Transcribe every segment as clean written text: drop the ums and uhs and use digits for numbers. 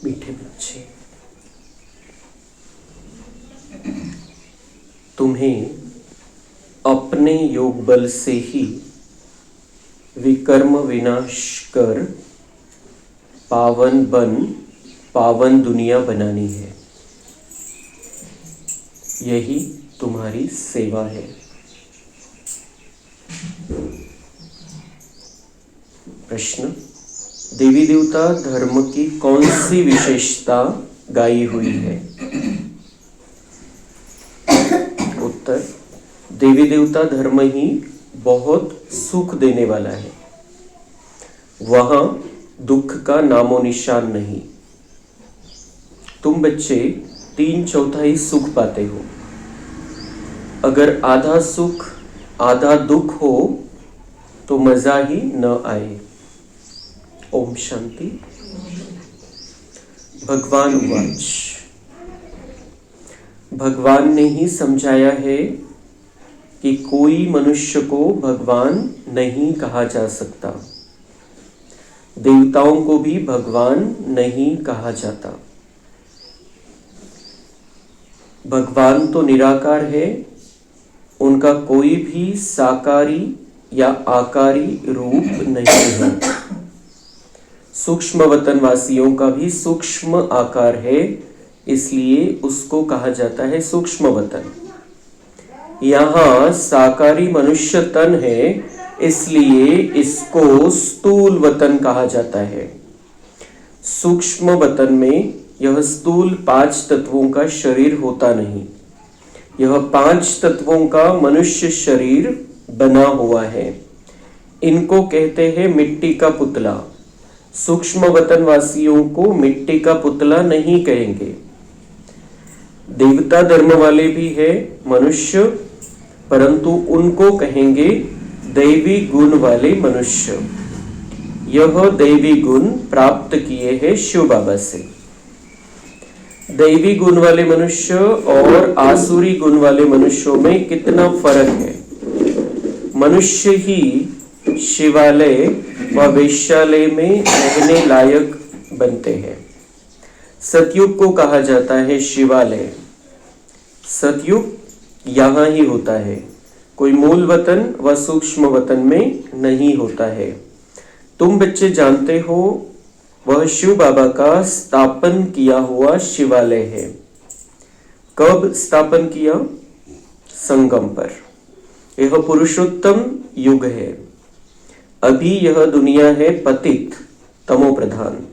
मीठे बच्चे, तुम्हें अपने योग बल से ही विकर्म विनाश कर पावन दुनिया बनानी है। यही तुम्हारी सेवा है। प्रश्न, देवी देवता धर्म की कौन सी विशेषता गाई हुई है? उत्तर, देवी देवता धर्म ही बहुत सुख देने वाला है। वहां दुख का नामो निशान नहीं। तुम बच्चे 3/4 सुख पाते हो। अगर आधा सुख आधा दुख हो तो मजा ही न आए। ओम शांति। भगवान उवाच, भगवान ने ही समझाया है कि कोई मनुष्य को भगवान नहीं कहा जा सकता। देवताओं को भी भगवान नहीं कहा जाता। भगवान तो निराकार है, उनका कोई भी साकारी या आकारी रूप नहीं है। सूक्ष्म वतन वासियों का भी सूक्ष्म आकार है, इसलिए उसको कहा जाता है सूक्ष्म वतन। यहाँ साकारी मनुष्य तन है, इसलिए इसको स्थूल वतन कहा जाता है। सूक्ष्म वतन में यह स्थूल 5 तत्वों का शरीर होता नहीं। यह 5 तत्वों का मनुष्य शरीर बना हुआ है। इनको कहते हैं मिट्टी का पुतला। सूक्ष्म वतन वासियों को मिट्टी का पुतला नहीं कहेंगे। देवता धर्म वाले भी है मनुष्य, परंतु उनको कहेंगे दैवी गुण वाले मनुष्य। यह दैवी गुण प्राप्त किए हैं शिव बाबा से। दैवी गुण वाले मनुष्य और आसुरी गुण वाले मनुष्यों में कितना फर्क है। मनुष्य ही शिवालय व वेश्यालय में रहने लायक बनते हैं। सतयुग को कहा जाता है शिवालय। सतयुग यहाँ ही होता है, कोई मूल वतन व सूक्ष्म वतन में नहीं होता है। तुम बच्चे जानते हो वह शिव बाबा का स्थापन किया हुआ शिवालय है। कब स्थापन किया? संगम पर। यह पुरुषोत्तम युग है। अभी यह दुनिया है पतित तमो प्रधान।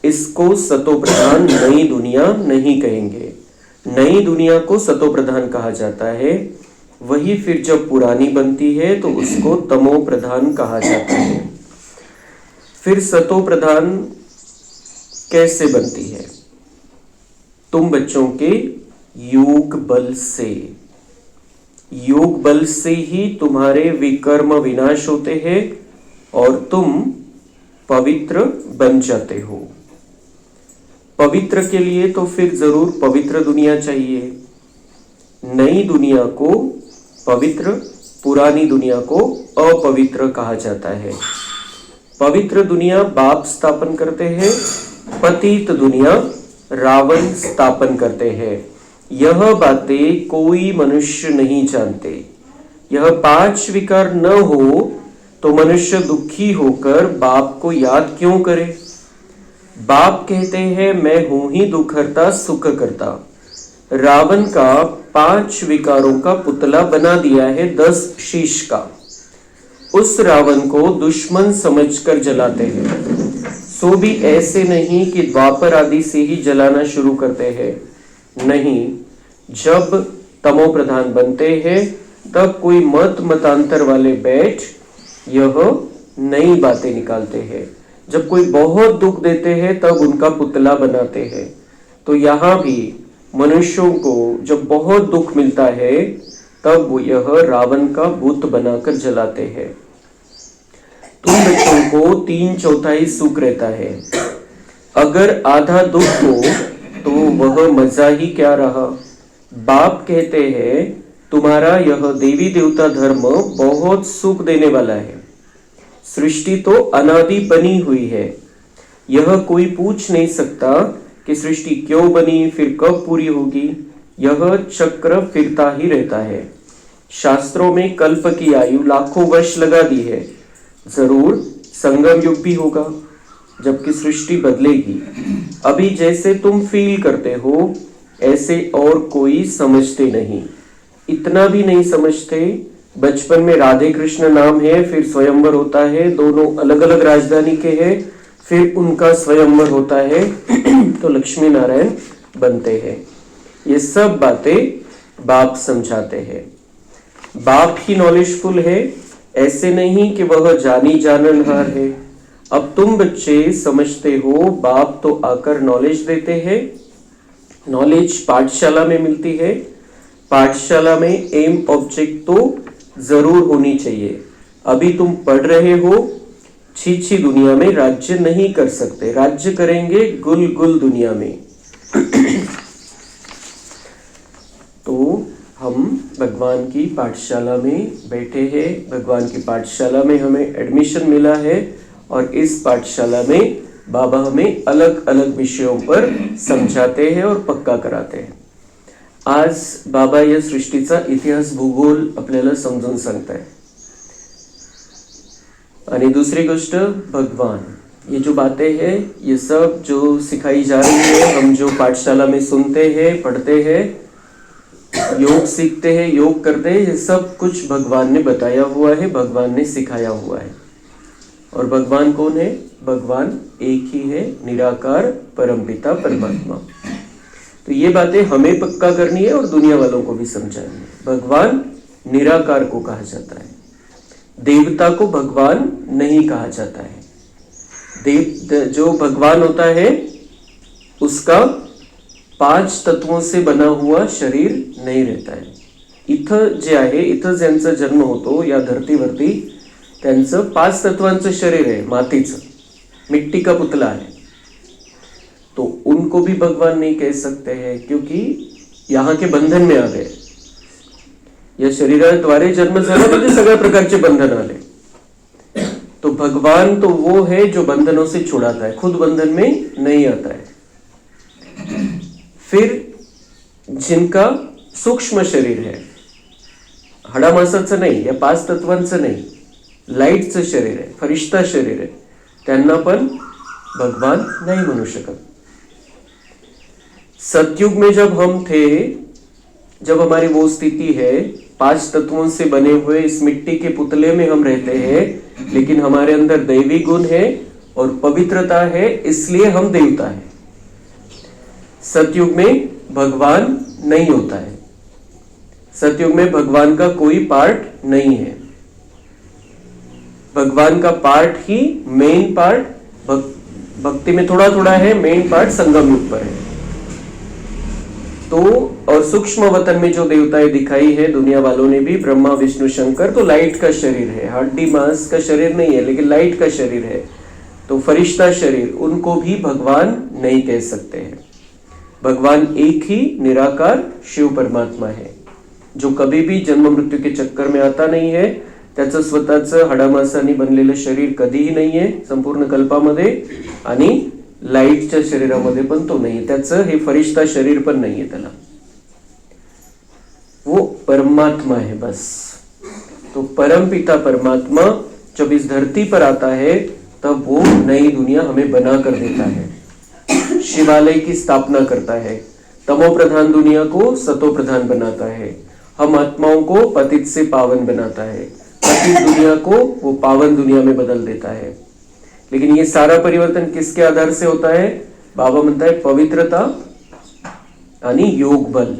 इसको सतो प्रधान नई दुनिया नहीं कहेंगे। नई दुनिया को सतो प्रधान कहा जाता है। वही फिर जब पुरानी बनती है तो उसको तमो प्रधान कहा जाता है। फिर सतो प्रधान कैसे बनती है? तुम बच्चों के योग बल से। योग बल से ही तुम्हारे विकर्म विनाश होते हैं और तुम पवित्र बन जाते हो। पवित्र के लिए तो फिर जरूर पवित्र दुनिया चाहिए। नई दुनिया को पवित्र, पुरानी दुनिया को अपवित्र कहा जाता है। पवित्र दुनिया बाप स्थापन करते हैं, पतित दुनिया रावण स्थापन करते हैं। यह बातें कोई मनुष्य नहीं जानते। यह 5 विकार न हो तो मनुष्य दुखी होकर बाप को याद क्यों करे? बाप कहते हैं मैं हूं ही दुखहर्ता सुख करता। रावण का 5 विकारों का पुतला बना दिया है 10 शीश का। उस रावण को दुश्मन समझकर जलाते हैं। सो भी ऐसे नहीं कि द्वापर आदि से ही जलाना शुरू करते हैं। नहीं, जब तमो प्रधान बनते हैं तब कोई मतांतर वाले बैठ यह नई बातें निकालते हैं। जब कोई बहुत दुख देते हैं तब उनका पुतला बनाते हैं। तो यहाँ भी मनुष्यों को जब बहुत दुख मिलता है तब यह रावण का भूत बनाकर जलाते हैं। तुम बच्चों को 3/4 सुख रहता है। अगर आधा दुख हो तो वह मजा ही क्या रहा। बाप कहते हैं तुम्हारा यह देवी देवता धर्म बहुत सुख देने वाला है। सृष्टि तो अनादि बनी हुई है। यह कोई पूछ नहीं सकता कि सृष्टि क्यों बनी, फिर कब पूरी होगी। यह चक्र फिरता ही रहता है। शास्त्रों में कल्प की आयु लाखों वर्ष लगा दी है। जरूर संगम युग भी होगा जबकि सृष्टि बदलेगी। अभी जैसे तुम फील करते हो ऐसे और कोई समझते नहीं, इतना भी नहीं समझते। बचपन में राधे कृष्ण नाम है, फिर स्वयंवर होता है, दोनों अलग अलग राजधानी के हैं, फिर उनका स्वयंवर होता है तो लक्ष्मी नारायण बनते हैं। ये सब बातें बाप समझाते हैं। बाप ही नॉलेजफुल है, ऐसे नहीं कि वह जानी जाननहार है। अब तुम बच्चे समझते हो, बाप तो आकर नॉलेज देते हैं। नॉलेज पाठशाला में मिलती है। पाठशाला में एम ऑब्जेक्ट तो जरूर होनी चाहिए। अभी तुम पढ़ रहे हो, छीछी दुनिया में राज्य नहीं कर सकते, राज्य करेंगे गुल गुल दुनिया में। तो हम भगवान की पाठशाला में बैठे हैं, भगवान की पाठशाला में हमें एडमिशन मिला है और इस पाठशाला में बाबा हमें अलग अलग विषयों पर समझाते हैं और पक्का कराते हैं। आज बाबा या सृष्टीचा इतिहास भूगोल आपल्याला समजून सांगताय। आणि दुसरी गोष्ट भगवान, ये जो बातें हैं ये सब जो सिखाई जा रही है, हम जो पाठशाला में सुनते हैं, पढ़ते हैं, योग सीखते हैं, योग करते हैं, ये सब कुछ भगवान ने बताया हुआ है, भगवान ने सिखाया हुआ है। और भगवान कौन है? भगवान एक ही है, निराकार परमपिता परमात्मा। तो ये बातें हमें पक्का करनी है और दुनिया वालों को भी समझानी है। भगवान निराकार को कहा जाता है, देवता को भगवान नहीं कहा जाता है। जो भगवान होता है उसका 5 तत्वों से बना हुआ शरीर नहीं रहता है। इथं जे आहे, इथं ज्यांचा जन्म होतो या धरतीवरती, त्यांचं 5 तत्वांचं शरीर है, मातीचं, मिट्टी का पुतला है। तो उनको भी भगवान नहीं कह सकते हैं क्योंकि यहाँ के बंधन में आ गए। या शरीराद्वारे जन्म झाला म्हणजे सगळ्या प्रकारचे बंधन आले। तो भगवान तो वो है जो बंधनों से छुड़ाता है, खुद बंधन में नहीं आता है। फिर जिनका सूक्ष्म शरीर है, हाडामासाचं नाही, या 5 तत्वांचं नाही, लाईटचं शरीर है, फरिश्ता शरीर है, त्यांना पण भगवान नहीं म्हणू शकत। सतयुग में जब हम थे, जब हमारी वो स्थिति है, 5 तत्वों से बने हुए इस मिट्टी के पुतले में हम रहते हैं, लेकिन हमारे अंदर दैवी गुण है और पवित्रता है, इसलिए हम देवता है। सतयुग में भगवान नहीं होता है, सतयुग में भगवान का कोई पार्ट नहीं है। भगवान का पार्ट ही मेन पार्ट भक्ति में थोड़ा थोड़ा है, मेन पार्ट संगम युग पर है। तो और सूक्ष्म वतन में जो देवताएं दिखाई है दुनिया वालों ने भी, ब्रह्मा विष्णु शंकर, तो लाइट का शरीर है, हड्डी मांस का शरीर नहीं है, लेकिन लाइट का शरीर है। तो फरिश्ता शरीर, उनको भी भगवान नहीं कह सकते हैं। भगवान एक ही निराकार शिव परमात्मा है, जो कभी भी जन्म मृत्यू के चक्कर में आता नहीं है। त्याचं स्वतःचं हाडामासाने बनलेलं शरीर कधीही नाही आहे संपूर्ण कल्पामध्ये, आणि लाईटच्या शरीरामध्ये पण तो नाही, त्याचं हे फरिश्ता शरीर पण नाहीये त्याला। वो परमात्मा है बस। तो परमपिता परमात्मा जब इस धरती पर आता है तब वो नई दुनिया हमें बना कर देता है, शिवालय की स्थापना करता है, तमो प्रधान दुनिया को सतो प्रधान बनाता है, हम आत्माओं को पतित से पावन बनाता है, पतित दुनिया को वो पावन दुनिया में बदल देता है। लेकिन ये सारा परिवर्तन किसके आधार से होता है? बाबा म्हणता है पवित्रता यानी योग बल।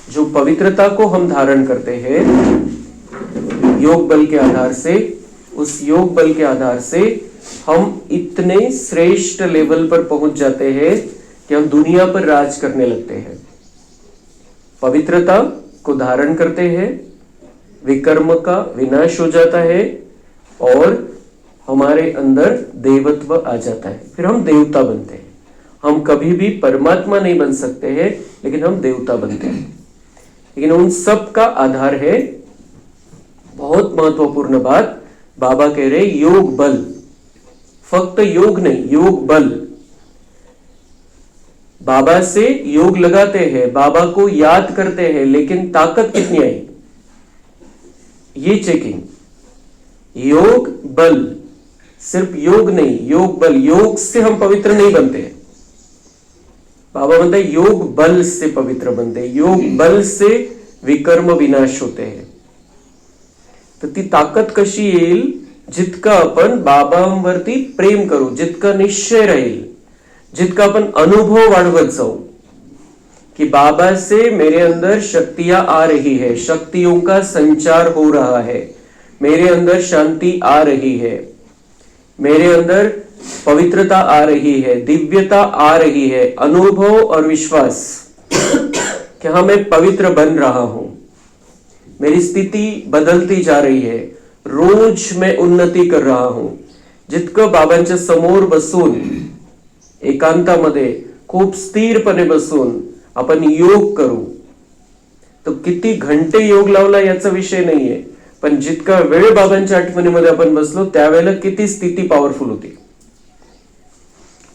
जो पवित्रता को हम धारण करते हैं योग बल के आधार से, उस योग बल के आधार से हम इतने श्रेष्ठ लेवल पर पहुंच जाते हैं कि हम दुनिया पर राज करने लगते हैं। पवित्रता को धारण करते हैं, विकर्म का विनाश हो जाता है और हमारे अंदर देवत्व आ जाता है, फिर हम देवता बनते हैं। हम कभी भी परमात्मा नहीं बन सकते हैं, लेकिन हम देवता बनते हैं। लेकिन उन सब का आधार है, बहुत महत्वपूर्ण बात बाबा कह रहे, योग बल, फक्त योग नहीं, योग बल। बाबा से योग लगाते हैं, बाबा को याद करते हैं, लेकिन ताकत कितनी आई ये चेकिंग। योग बल, सिर्फ योग नहीं, योग बल। योग से हम पवित्र नहीं बनते। बाबा म्हणते योग बल से पवित्र बनते, योग बल से विकर्म विनाश होते हैं। तर ती ताकद कशी येईल? जितका आपण बाबांवरती प्रेम करू, जितका निश्चय राहील, जितका अपन अनुभव वाढवत जाऊ कि बाबा से मेरे अंदर शक्तियां आ रही है, शक्तियों का संचार हो रहा है, मेरे अंदर शांति आ रही है, मेरे अंदर पवित्रता आ रही है, दिव्यता आ रही है, अनुभव और विश्वास कि हाँ मैं पवित्र बन रहा हूं, मेरी स्थिति बदलती जा रही है, रोज मैं उन्नति कर रहा हूं। जितकं बाबांच्या समोर बसून एकांतामध्ये खूप स्थिरपणे बसून आपण योग करू, तो किती घंटे योग लावला याचा विषय नाहीये, पण जितका वेळ बाबांच्या आठवणीमध्ये आपण बसलो त्यावेळेला किती स्थिती पॉवरफुल होती,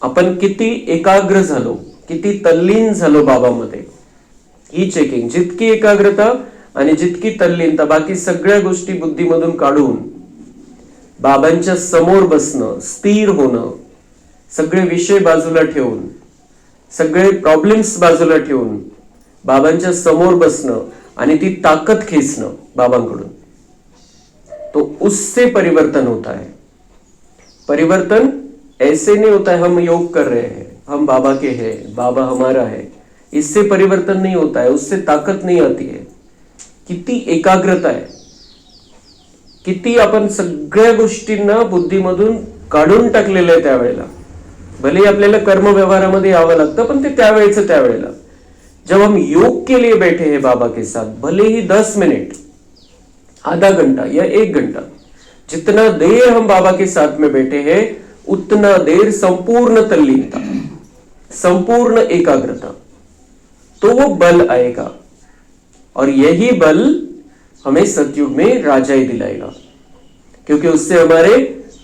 आपण किती एकाग्र झालो, किती तल्लीन झालो बाबामध्ये, ही चेकिंग। जितकी एकाग्रता आणि जितकी तल्लीनता, बाकी सगळ्या गोष्टी बुद्धीमधून काढून बाबांच्या समोर बसणं, स्थिर होणं, सगळे विषय बाजूला ठेवून, सगळे प्रॉब्लेम्स बाजूला ठेवून बाबांच्या समोर बसणं आणि ती ताकद खेचणं बाबांकडून, तो उससे परिवर्तन होता है। परिवर्तन ऐसे नहीं होता है हम योग कर रहे हैं, हम बाबा के हैं, बाबा हमारा है, इससे परिवर्तन नहीं होता है, उससे ताकत नहीं आती है। किती एकाग्रता आहे, किती आपण सगळ्या गोष्टींना बुद्धीमधून काढून टाकलेलं आहे त्यावेळेला। भले आपल्याला कर्म व्यवहारामध्ये यावं लागतं, पण ते त्यावेळेचं त्यावेळेला। जब हम योग के लिए बैठे हैं बाबा के साथ, भले ही 10 मिनट, आधा घंटा या 1 घंटा, जितना देर हम बाबा के साथ में बैठे हैं उतना देर संपूर्ण तल्लीनता, संपूर्ण एकाग्रता, तो वो बल आएगा। और यही बल हमें सतयुग में राजाई दिलाएगा, क्योंकि उससे हमारे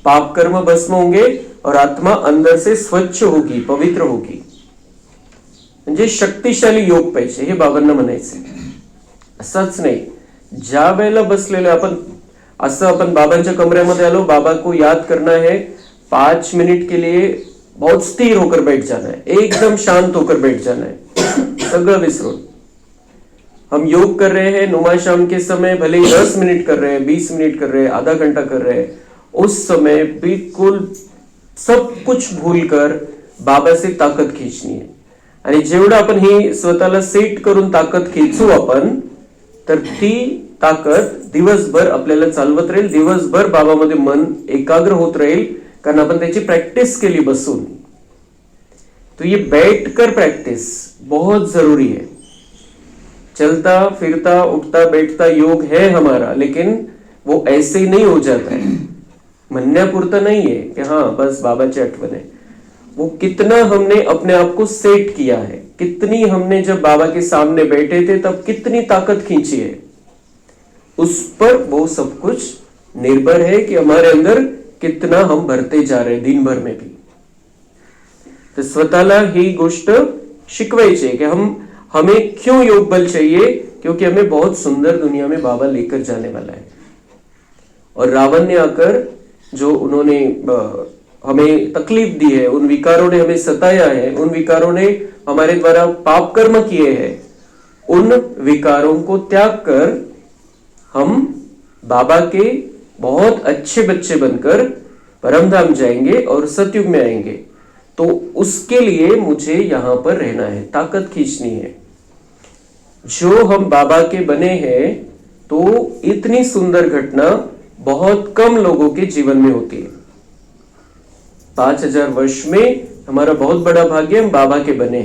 पाप कर्म भस्म होंगे और आत्मा अंदर से स्वच्छ होगी, पवित्र होगी। म्हणजे शक्तिशाली योग पाहिजे हे बाबांना म्हणायचे। असंच नाही ज्या वेळेला बसलेले आपण, असं आपण बाबांच्या कमऱ्यामध्ये आलो, बाबा को याद करना है, 5 मिनट के लिए बहुत स्थिर होकर बैठ जाना है, एकदम शांत होकर बैठ जाना है, सगळं विसरून। हम योग कर रहे हैं नुमा शाम के समय, भले ही 10 मिनट कर रहे हैं, 20 मिनट कर रहे हैं, आधा घंटा कर रहे हैं, उस समय बिल्कुल सब कुछ भूलकर बाबा से ताकद खींचनी है। आणि जेवढं आपण ही स्वतःला सेट करून ताकद खेचू आपण, तर ती ताकद दिवसभर आपल्याला चालवत राहील, दिवसभर बाबामध्ये मन एकाग्र होत राहील, कारण आपण त्याची प्रैक्टिस केली बसून। तो ये बैठकर प्रैक्टिस बहुत जरूरी है। चलता फिरता उठता बैठता योग है हमारा, लेकिन वो ऐसे ही नहीं हो जाता है, म्हणण्यापुरता नहीं है कि हाँ बस बाबाची आठवण है। वो कितना हमने अपने आप को सेट किया है, कितनी हमने जब बाबा के सामने बैठे थे तब कितनी ताकत खींची है, उस पर वो सब कुछ निर्भर है कि हमारे अंदर कितना हम भरते जा रहे दिन भर में भी। तो स्वतःला ही गोष्ट शिकवायची है कि हमें क्यों योग बल चाहिए, क्योंकि हमें बहुत सुंदर दुनिया में बाबा लेकर जाने वाला है। और रावण ने आकर जो उन्होंने हमें तकलीफ दी है, उन विकारों ने हमें सताया है, उन विकारों ने हमारे द्वारा पाप कर्म किए हैं, उन विकारों को त्याग कर हम बाबा के बहुत अच्छे बच्चे बनकर परमधाम जाएंगे और सतयुग में आएंगे। तो उसके लिए मुझे यहां पर रहना है, ताकत खींचनी है। जो हम बाबा के बने हैं तो इतनी सुंदर घटना बहुत कम लोगों के जीवन में होती है। 5000 वर्ष में हमारा बहुत बड़ा भाग्य, हम बाबा के बने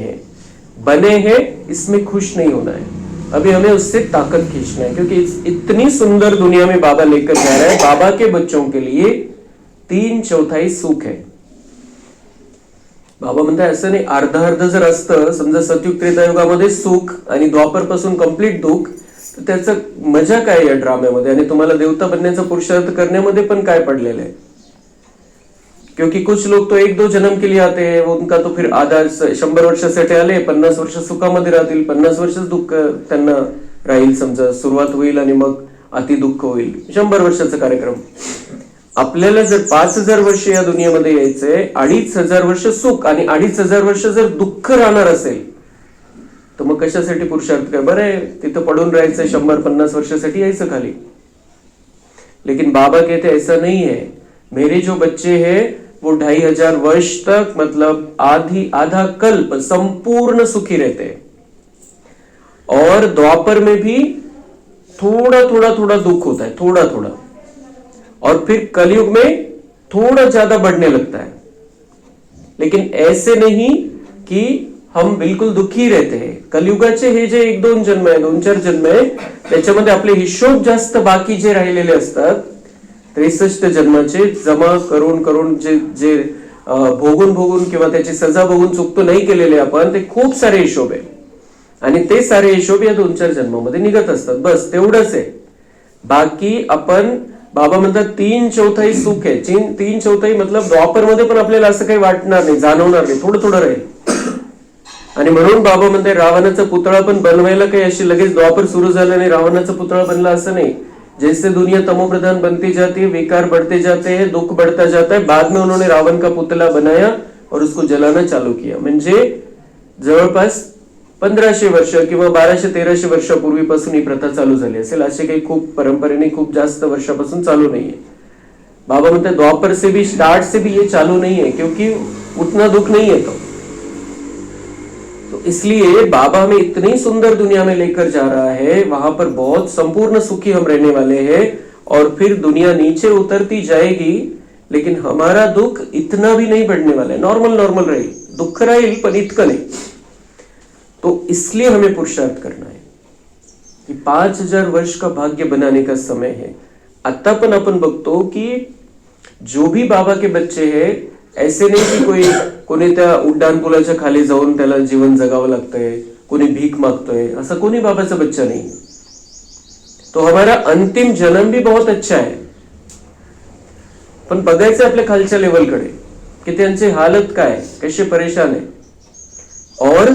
हैं, इसमें खुश नहीं होना है। अभी हमें उससे ताकत खींचना है, क्योंकि इतनी सुंदर दुनिया में बाबा लेकर जा रहा है। बाबा के बच्चों के लिए 3/4 सुख है। बाबा म्हणतात असं नाही अर्धा अर्ध जर असतं, समजा सतयुग त्रेतायुगामध्ये सुख आणि द्वापर पासून कंप्लीट दुःख, तर त्याचं मजा काय या ड्राम्यामध्ये, आणि तुम्हाला देवता बनण्याचा पुरुषार्थ करण्यामध्ये पण काय पडलेलं आहे। क्योंकि कुछ लोक तो 1-2 जन्म के लिए आते हैं, उनका तो फिर आधा 100 वर्षासाठी आले, 50 वर्ष सुखामध्ये राहतील, 50 वर्षच दुःख त्यांना राहील, समजा सुरुवात होईल आणि मग अति दुःख होईल. 100 वर्षाचा कार्यक्रम. आपल्याला जर 5,000 वर्ष या दुनियेमध्ये यायचंय, 2,500 वर्ष सुख आणि 2,500 वर्ष जर दुःख राहणार असेल तर मग कशासाठी पुरुषार्थ काय? बरं आहे, तिथं पडून राहायचं, 100-50 वर्षासाठी यायचं खाली. लेकिन बाबा कहते ऐसा नहीं है, मेरे जो बच्चे हैं वो 2,500 वर्ष तक, मतलब आधा कल्प संपूर्ण सुखी रहते हैं. और द्वापर में भी थोड़ा थोड़ा दुख होता है, थोड़ा थोड़ा, और फिर कलयुग में थोड़ा ज्यादा बढ़ने लगता है. लेकिन ऐसे नहीं कि हम बिलकुल दुखी रहते हैं. कलियुगाचे हे जे 1-2 जन्म आहे, 2-4 जन्म आहे, त्याच्यामध्ये आपले हिशोब जास्त बाकी जे राहिलेले असतात, 63 जन्माचे जमा करून जे भोगून किंवा त्याची सजा भोगून चुकतो नाही केलेले आपण, ते खूप सारे हिशोब आहे. आणि ते सारे हिशोब या 2-4 जन्मामध्ये निघत असतात. बस तेवढंच आहे. बाकी आपण, बाबा म्हणतात 3/4 सुख आहे. 3/4 मतलब द्वापर मध्ये पण आपल्याला असं काही वाटणार नाही, जाणवणार नाही, थोडं थोडं राहील. आणि म्हणून बाबा म्हणते रावणाचा पुतळा पण बनवायला काही अशी लगेच द्वापर सुरू झालं नाही, रावणाचा पुतळा बनला असं नाही. जैसे दुनिया तमोप्रधान बनती जाती है, विकार बढ़ते जाते हैं, दुख बढ़ता जाता है, बाद में उन्होंने रावण का पुतला बनाया और उसको जलाना चालू किया. म्हणजे जवळपास 1500 वर्ष किंवा 1200-1300 वर्षापूर्वीपासून ही प्रथा चालू झाली असेल. असे काही खूप परंपरेने खूप जास्त वर्षापासून चालू नाहीये. बाबा म्हणते द्वापर से भी, स्टार्ट से भी ये चालू नहीं है, क्योंकि उतना दुख नहीं है. तो इसलिए बाबा हमें इतनी सुंदर दुनिया में लेकर जा रहा है, वहां पर बहुत संपूर्ण सुखी हम रहने वाले हैं, और फिर दुनिया नीचे उतरती जाएगी, लेकिन हमारा दुख इतना भी नहीं बढ़ने वाला है. नॉर्मल रहेल, दुःख राहील पण इतकं नाही. तो इसलिए हमें पुरुषार्थ करना है कि 5,000 वर्ष का भाग्य बनाने का समय है. आता पण आपण बघतो की जो भी बाबा के बच्चे हैं, ऐसे नाही की कोणी त्या उड्डाण पुलाच्या खाली जाऊन त्याला जीवन जगावं लागतंय, कोणी भीक मागतोय, असं कोणी बाबाचा बच्चा नाही. तो हमारा अंतिम जन्म भी बहुत अच्छा है. पण बघायचं आपल्या खालच्या लेवलकडे की त्यांचे हालत काय, कैसे परेशान है, और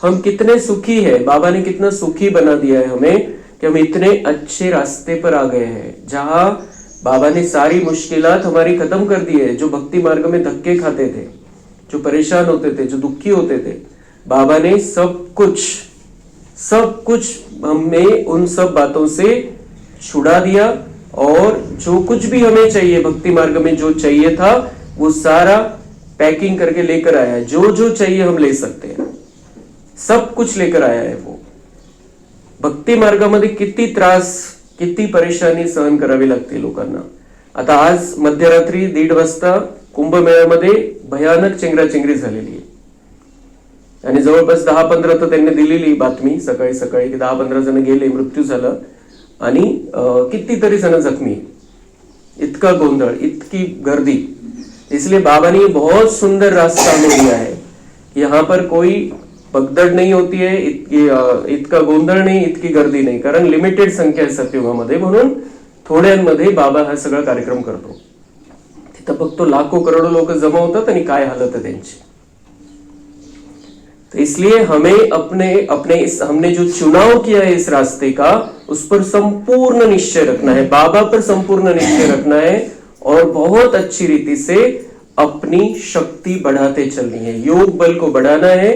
हम कितने सुखी है. बाबा ने कितना सुखी बना दिया है हमें कि हम इतने अच्छे रास्ते पर आ गए हैं, जहां बाबा ने सारी मुश्किलात हमारी खत्म कर दी है. जो भक्ति मार्ग में धक्के खाते थे, जो परेशान होते थे, जो दुखी होते थे, बाबा ने सब कुछ हमें उन सब बातों से छुड़ा दिया. और जो कुछ भी हमें चाहिए भक्ति मार्ग में, जो चाहिए था, वो सारा पैकिंग करके लेकर आया है. जो चाहिए हम ले सकते हैं, सब कुछ लेकर आया है वो. भक्ती मार्गामध्ये किती त्रास, किती परेशानी सहन करावी लागते लोकांना. आता आज मध्यरात्री 1:30 वाजता कुंभमेळ्यामध्ये भयानक चेंगराचेंगरी झालेली आहे. आणि जवळपास 10-15 तर त्यांनी दिलेली बातमी सकाळी की 10-15 जण गेले, मृत्यू झाला, आणि कितीतरी जण जखमी. इतका गोंधळ, इतकी गर्दी. इसलिए बाबा ने बहुत सुंदर रास्ता हमें दिया है. यहाँ पर कोई पगदड नाही होती है, इतका गोंधळ नाही, इतकी गर्दी नाही, कारण लिमिटेड संख्या आहे सत्ययुगामध्ये, म्हणून थोड्यांमध्ये बाबा हा सगळा कार्यक्रम करतो. तिथं बघतो लाखो करोडो लोक जमा होतात आणि काय हालत है त्यांची. तो इसलिए हमें हमने जो चुनाव किया है इस रास्ते का, उस पर संपूर्ण निश्चय रखना है, बाबा पर संपूर्ण निश्चय रखना है, और बहुत अच्छी रीति से अपनी शक्ति बढ़ाते चलनी है. योग बल को बढ़ाना है,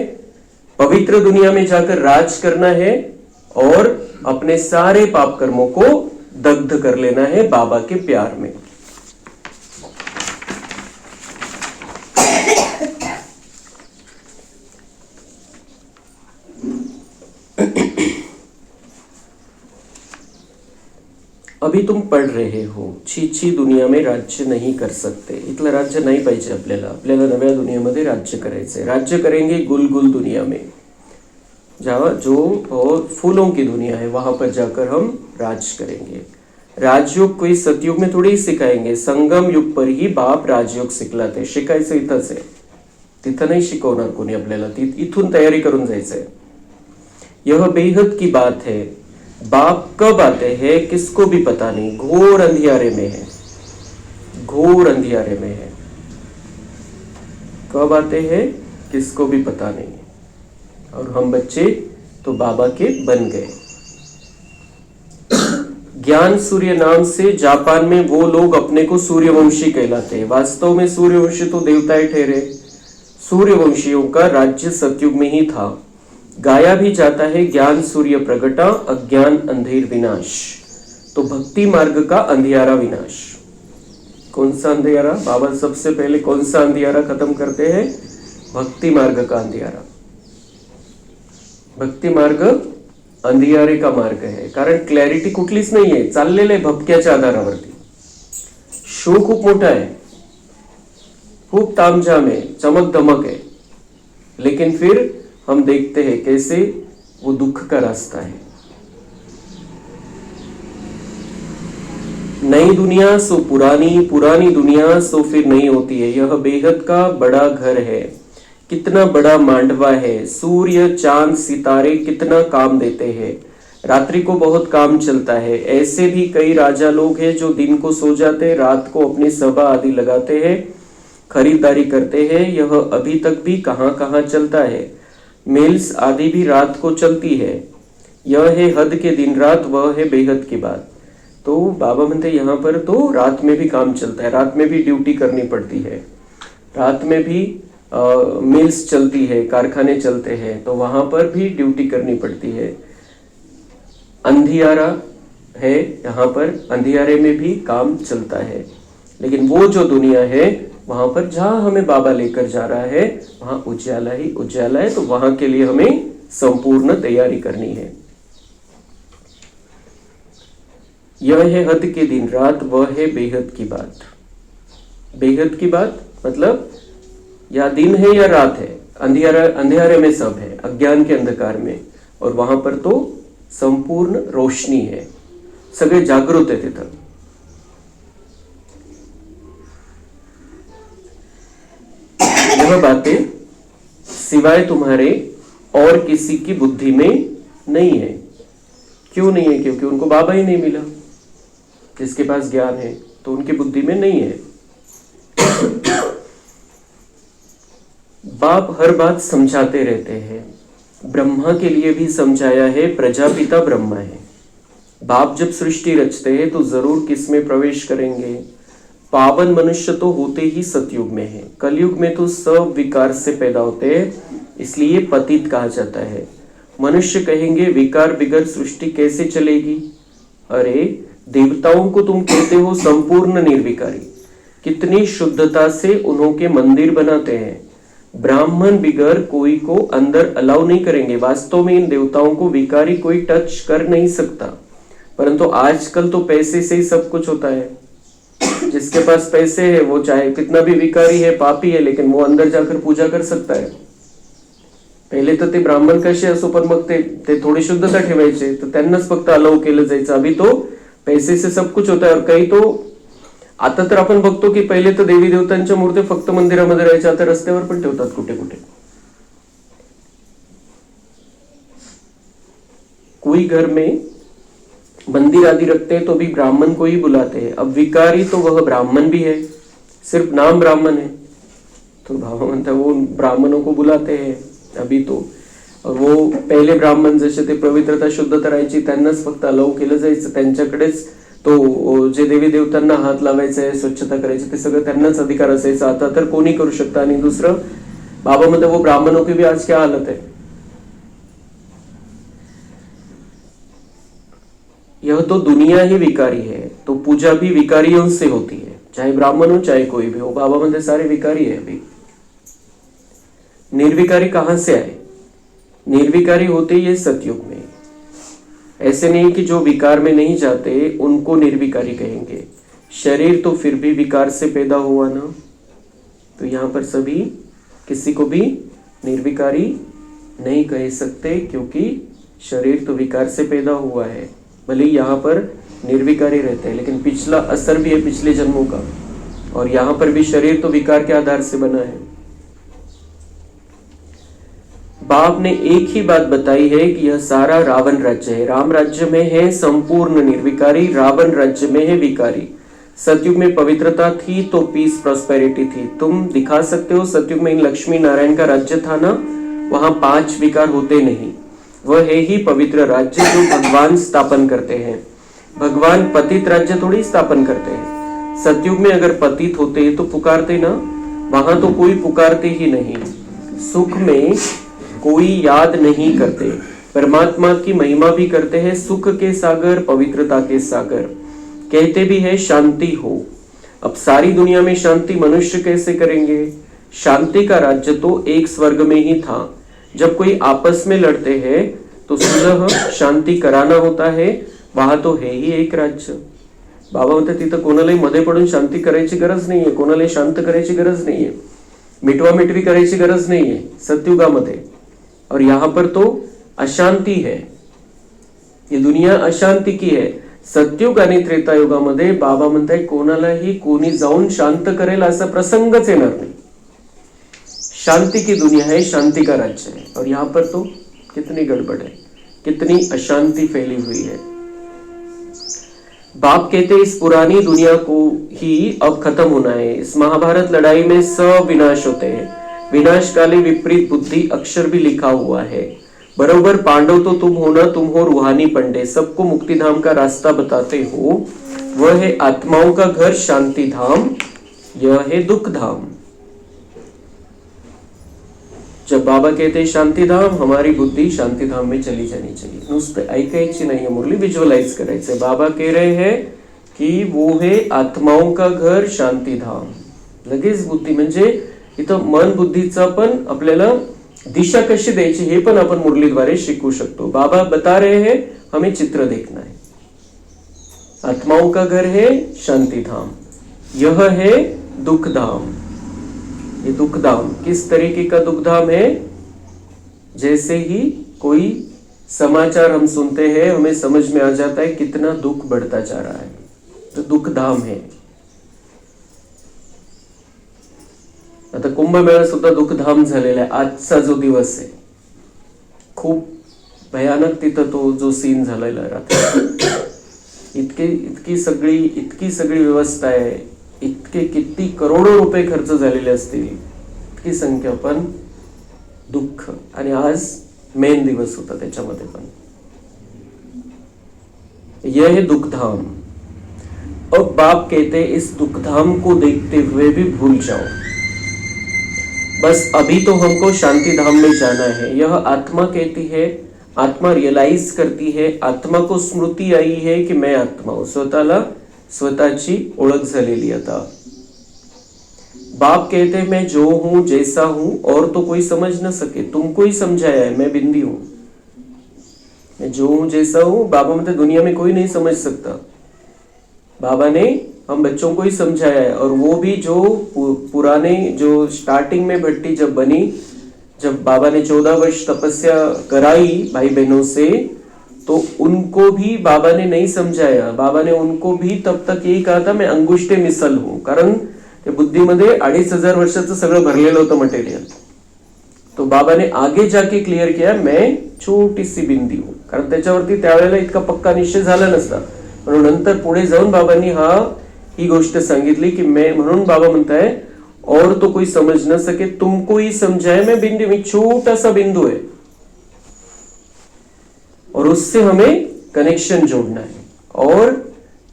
पवित्र दुनिया में जाकर राज करना है, और अपने सारे पाप कर्मों को दग्ध कर लेना है बाबा के प्यार में. अभी तुम पढ़ रहे हो, छी दुनिया में राज्य नहीं कर सकते. इथलं राज्य नाही पाहिजे आपल्याला नव्या दुनियामध्ये राज्य करायचंय. राज्य करेंगे गुल दुनिया में, जहाँ जो और फूलों की दुनिया है, वहां पर जाकर हम राज करेंगे. राजयोग कोई सतयुग में थोड़ी सिखाएंगे, संगम युग पर ही बाप राजयोग शिकलाते. शिकायचं इथंच आहे, तिथं नाही शिकवणार कोणी आपल्याला, इथून तयारी करून जायचंय. यह बेहद की बात है, बाप कब आते हैं किसको भी पता नहीं, घोर अंधियारे में है, घोर अंधियारे में है. कब आते हैं किसको भी पता नहीं है। और हम बच्चे तो बाबा के बन गए। ज्ञान सूर्य नाम से जापान में वो लोग अपने को सूर्यवंशी कहलाते हैं। वास्तव में सूर्यवंशी तो देवताएं ठहरे। सूर्यवंशियों का राज्य सतयुग में ही था। गाया भी जाता है, ज्ञान सूर्य प्रगटा, अज्ञान अंधेर विनाश। तो भक्ति मार्ग का अंधियारा विनाश। कौन सा अंधियारा? बाबा सबसे पहले कौन सा अंधियारा खत्म करते हैं? भक्ति मार्ग का अंधियारा। भक्ती मार्ग अंधियारे का मार्ग आहे, कारण क्लॅरिटी कुठलीच नाहीये, चाललेलं आहे भपक्याच्या आधारावरती। शो खूप मोठा आहे, खूप तामझाम है, चमक दमक है, लेकिन फिर हम देखते हैं कैसे वो दुख का रास्ता है। नई दुनिया सो पुरानी, पुरानी दुनिया सो फिर नहीं होती है। यह बेहद का बड़ा घर है, कितना बड़ा मांडवा है। सूर्य चांद सितारे कितना काम देते हैं, रात्रि को बहुत काम चलता है। ऐसे भी कई राजा लोग हैं जो दिन को सो जाते, रात को अपनी सभा आदि लगाते हैं, खरीदारी करते हैं। यह अभी तक भी कहाँ कहाँ चलता है। मिल्स आदि भी रात को चलती है। यह है हद के दिन रात, वह है बेहद की बात। तो बाबा म्हणते यहाँ पर तो रात में भी काम चलता है, रात में भी ड्यूटी करनी पड़ती है, रात में भी मिल्स चलती है, कारखाने चलते हैं, तो वहां पर भी ड्यूटी करनी पड़ती है। अंधियारा है, यहाँ पर अंधियारे में भी काम चलता है। लेकिन वो जो दुनिया है वहां पर जहां हमें बाबा लेकर जा रहा है वहां उजाला ही उजाला है। तो वहां के लिए हमें संपूर्ण तैयारी करनी है। यह है हद के दिन रात, वह है बेहद की बात। बेहद की बात मतलब या दिन है या रात है, अंधियारे में सब है, अज्ञान के अंधकार में, और वहां पर तो संपूर्ण रोशनी है, सगळे जागृत है तिथं। यह बातें सिवाय तुम्हारे और किसी की बुद्धि में नहीं है। क्यों नहीं है? क्योंकि उनको बाबा ही नहीं मिला। जिसके पास ज्ञान है तो उनकी बुद्धि में नहीं है। बाप हर बात समझाते रहते हैं। ब्रह्मा के लिए भी समझाया है, प्रजापिता ब्रह्मा है। बाप जब सृष्टि रचते हैं तो जरूर किसमें प्रवेश करेंगे? पावन मनुष्य तो होते ही सतयुग में है। कलयुग में तो सब विकार से पैदा होते हैं, इसलिए पतित कहा जाता है। मनुष्य कहेंगे विकार बिगर सृष्टि कैसे चलेगी? अरे देवताओं को तुम कहते हो संपूर्ण निर्विकारी, कितनी शुद्धता से उन्होंने मंदिर बनाते हैं। ब्राह्मण बिगर कोई को अंदर अलाउ नहीं करेंगे। वास्तव में इन देवताओं को विकारी कोई टच कर नहीं सकता, परंतु आजकल तो पैसे से ही सब कुछ होता है। जिसके पास पैसे है वो चाहे कितना भी विकारी है, पापी है, लेकिन वो अंदर जाकर पूजा कर सकता है। पहिले तर ते ब्राह्मण कसे असो, पण मग ते थोडी शुद्धता ठेवायचे, तर त्यांनाच फक्त अलाउ केलं जायचं। अभी तो पैसे से सब कुछ होता है। और काही तो आता तर आपण बघतो की पहिले तर देवी देवतांच्या मूर्त्या फक्त मंदिरामध्ये राहायच्या, आता रस्त्यावर पण ठेवतात कुठे कुठे। कोई घर में मंदिर आदि रखते हैं तो भी ब्राह्मण को ही बुलाते हैं। अब विकारी तो वह ब्राह्मण भी है, सिर्फ नाम ब्राह्मण है, तो बाबा म्हणता वो ब्राह्मणों को बुलाते हैं अभी तो। और वो पहिले ब्राह्मण जसे ते पवित्रता शुद्धता राहायची, त्यांनाच फक्त अलाउ केलं जायचं, त्यांच्याकडेच तो जे देवी देवतांना हात लावायचा आहे, स्वच्छता करायची, ते सगळं त्यांनाच अधिकार असायचा। आता तर कोणी करू शकतं। आणि दुसरं बाबा म्हणता वो ब्राह्मणों की भी आज क्या हालत है। यह तो दुनिया ही विकारी है, तो पूजा भी विकारियों से होती है, चाहे ब्राह्मण हो चाहे कोई भी हो। बाबा म्हणते सारे विकारी है। अभी निर्विकारी कहां से आए? निर्विकारी होते ये सतयुग में। ऐसे नहीं कि जो विकार में नहीं जाते उनको निर्विकारी कहेंगे। शरीर तो फिर भी विकार से पैदा हुआ ना, तो यहाँ पर सभी किसी को भी निर्विकारी नहीं कह सकते, क्योंकि शरीर तो विकार से पैदा हुआ है। भले यहाँ पर निर्विकारी रहते हैं, लेकिन पिछला असर भी है पिछले जन्मों का, और यहाँ पर भी शरीर तो विकार के आधार से बना है। बाप ने एक ही बात बताई है कि यह सारा रावण राज्य है। राम राज्य में है संपूर्ण निर्विकारी, रावण राज्य में है विकारी। सतयुग में पवित्रता थी तो पीस प्रॉस्पेरिटी थी। तुम दिखा सकते हो सतयुग में लक्ष्मी नारायण का राज्य था ना, वहां 5 विकार होते नहीं। वह है ही पवित्र राज्य जो भगवान स्थापन करते हैं। भगवान पतित राज्य थोड़ी स्थापन करते हैं। सतयुग में अगर पतित होते तो पुकारते ना, वहां तो कोई पुकारते ही नहीं। सुख में कोई याद नहीं करते, परमात्मा की महिमा भी करते हैं। सुख के सागर, पवित्रता के सागर, कहते भी है शांति हो। अब सारी दुनिया में शांति मनुष्य कैसे करेंगे? शांति का राज्य तो एक स्वर्ग में ही था। जब कोई आपस में लड़ते हैं तो सुलह शांती कराना होता है, वहां तो है ही एक राज्य। बाबा म्हणतात तिथं कोणालाही मध्ये पडून शांती करायची गरज नाहीये, कोणालाही शांत करायची गरज नाहीये, मिटवा मिटवी करायची गरज नाहीये सतयुगामध्ये। और यहाँ पर तो अशांति है, ये दुनिया अशांति की है। सतयुग आणि त्रेतायुगामध्ये बाबा म्हणताय कोणालाही कोणी जाऊन शांत करेल असा प्रसंगच येणार नाही। शांति की दुनिया है, शांति का राज्य है। और यहाँ पर तो कितनी गड़बड़ है, कितनी अशांति फैली हुई है। बाप कहते इस पुरानी दुनिया को ही अब खत्म होना है। इस महाभारत लड़ाई में सब विनाश होते हैं। विनाशकाली विपरीत बुद्धि अक्षर भी लिखा हुआ है। बरोबर पांडव तो तुम हो ना, तुम हो रूहानी पंडे, सबको मुक्तिधाम का रास्ता बताते हो। वह है आत्माओं का घर शांति धाम, यह है दुख धाम। जब बाबा कहते शांति धाम, हमारी बुद्धि शांति धाम में चली जानी चाहिए। नुसतं ऐकायची नाहीये मुरली, विज्युअलाइज करायचंय। बाबा कह रहे हैं की वो है आत्माओं का घर शांति धाम। लगेच बुद्धी म्हणजे इथं मन बुद्धीचा पण आपल्याला दिशा कशी द्यायची हे पण आपण मुरलीद्वारे शिकू शकतो। बाबा बता रहे हैं हमें चित्र देखना है। आत्माओं का घर है शांति धाम, यह है दुख धाम। ये दुख धाम किस तरीके का दुख धाम है? जैसे ही कोई समाचार हम सुनते हैं हमें समझ में आ जाता है कितना दुख बढ़ता जा रहा है, तो दुख धाम है। आता कुंभमेळा सुद्धा दुखधाम झालेला आहे। आजचा जो दिवस आहे खूप भयानक तिथं तो जो सीन झालेला रात्री, इतकी सगळी व्यवस्था आहे, इतके किती करोडो रुपये खर्च झालेले असतील, इतकी संख्या, पण दुःख। आणि आज मेन दिवस होता त्याच्यामध्ये पण। यह है दुखधाम। अब बाप कहते इस दुखधाम को देखते हुए भी भूल जाओ, बस अभी तो हमको शांति धाम में जाना है। यह आत्मा कहती है, आत्मा रियलाइज करती है, आत्मा को स्मृति आई है कि मैं आत्मा हूं, स्वतःला स्वतःची ओळख झालेली आता। बाप कहते हैं मैं जो हूं जैसा हूं और तो कोई समझ न सके, तुमको ही समझाया है, मैं बिंदी हूं, मैं जो हूं जैसा हूं। बाबा मतलब दुनिया में कोई नहीं समझ सकता। बाबा ने हम बच्चों को ही समझाया है। और वो भी जो पुराने जो स्टार्टिंग में भट्टी जब बनी, जब बाबा ने 14 वर्ष तपस्या कराई भाई बहनों से, तो उनको भी बाबा ने नहीं समझाया। बाबा ने उनको भी तब तक यही कहा था मैं अंगुष्ठे मिसल हूं, कारण ते बुद्धीमध्ये 2500 वर्षाचं सगळं भरलेलं होतं मटेरियल। तो बाबा ने आगे जाके क्लियर किया मैं छोटी सी बिंदी हूं, कारण त्याच्यावरती त्यावेळेला इतका पक्का निश्चय झाला नसता। म्हणून नंतर पुढे जाऊन बाबांनी ही गोष्ट सांगितली की मैं, म्हणून बाबा म्हणताय और तो कोई समझ न सके, तुमको ही समझाए मैं बिंदु, मैं छोटा सा बिंदु है और उससे हमें कनेक्शन जोड़ना है और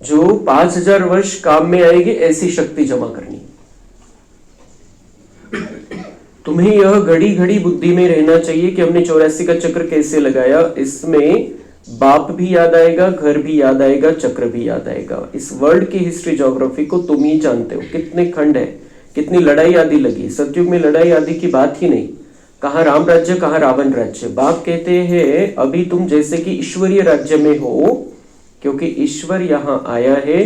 जो 5000 वर्ष काम में आएगी ऐसी शक्ति जमा करनी है। तुम्हें यह घड़ी घड़ी बुद्धि में रहना चाहिए कि हमने 84 का चक्र कैसे लगाया। इसमें बाप भी याद आएगा, घर भी याद आएगा, चक्र भी याद आएगा। इस वर्ल्ड की हिस्ट्री ज्योग्राफी को तुम ही जानते हो, कितने खंड है, कितनी लड़ाई आदि लगी। सतयुग में लड़ाई आदि की बात ही नहीं, कहाँ राम राज्य कहाँ रावण राज्य। बाप कहते हैं अभी तुम जैसे कि ईश्वरीय राज्य में हो, क्योंकि ईश्वर यहाँ आया है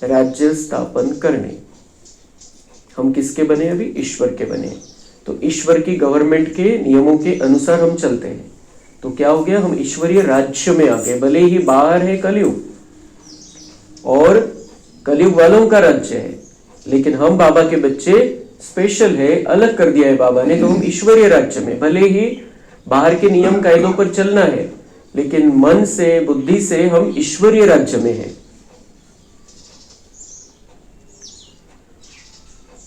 राज्य स्थापन करने। हम किसके बने? अभी ईश्वर के बने। तो ईश्वर की गवर्नमेंट के नियमों के अनुसार हम चलते हैं, तो क्या हो गया, हम ईश्वरीय राज्य में आ गए। भले ही बाहर है कलयुग और कलयुग वालों का राज्य है, लेकिन हम बाबा के बच्चे स्पेशल है, अलग कर दिया है बाबा ने। तो हम ईश्वरीय राज्य में, भले ही बाहर के नियम कायदों पर चलना है, लेकिन मन से बुद्धि से हम ईश्वरीय राज्य में हैं।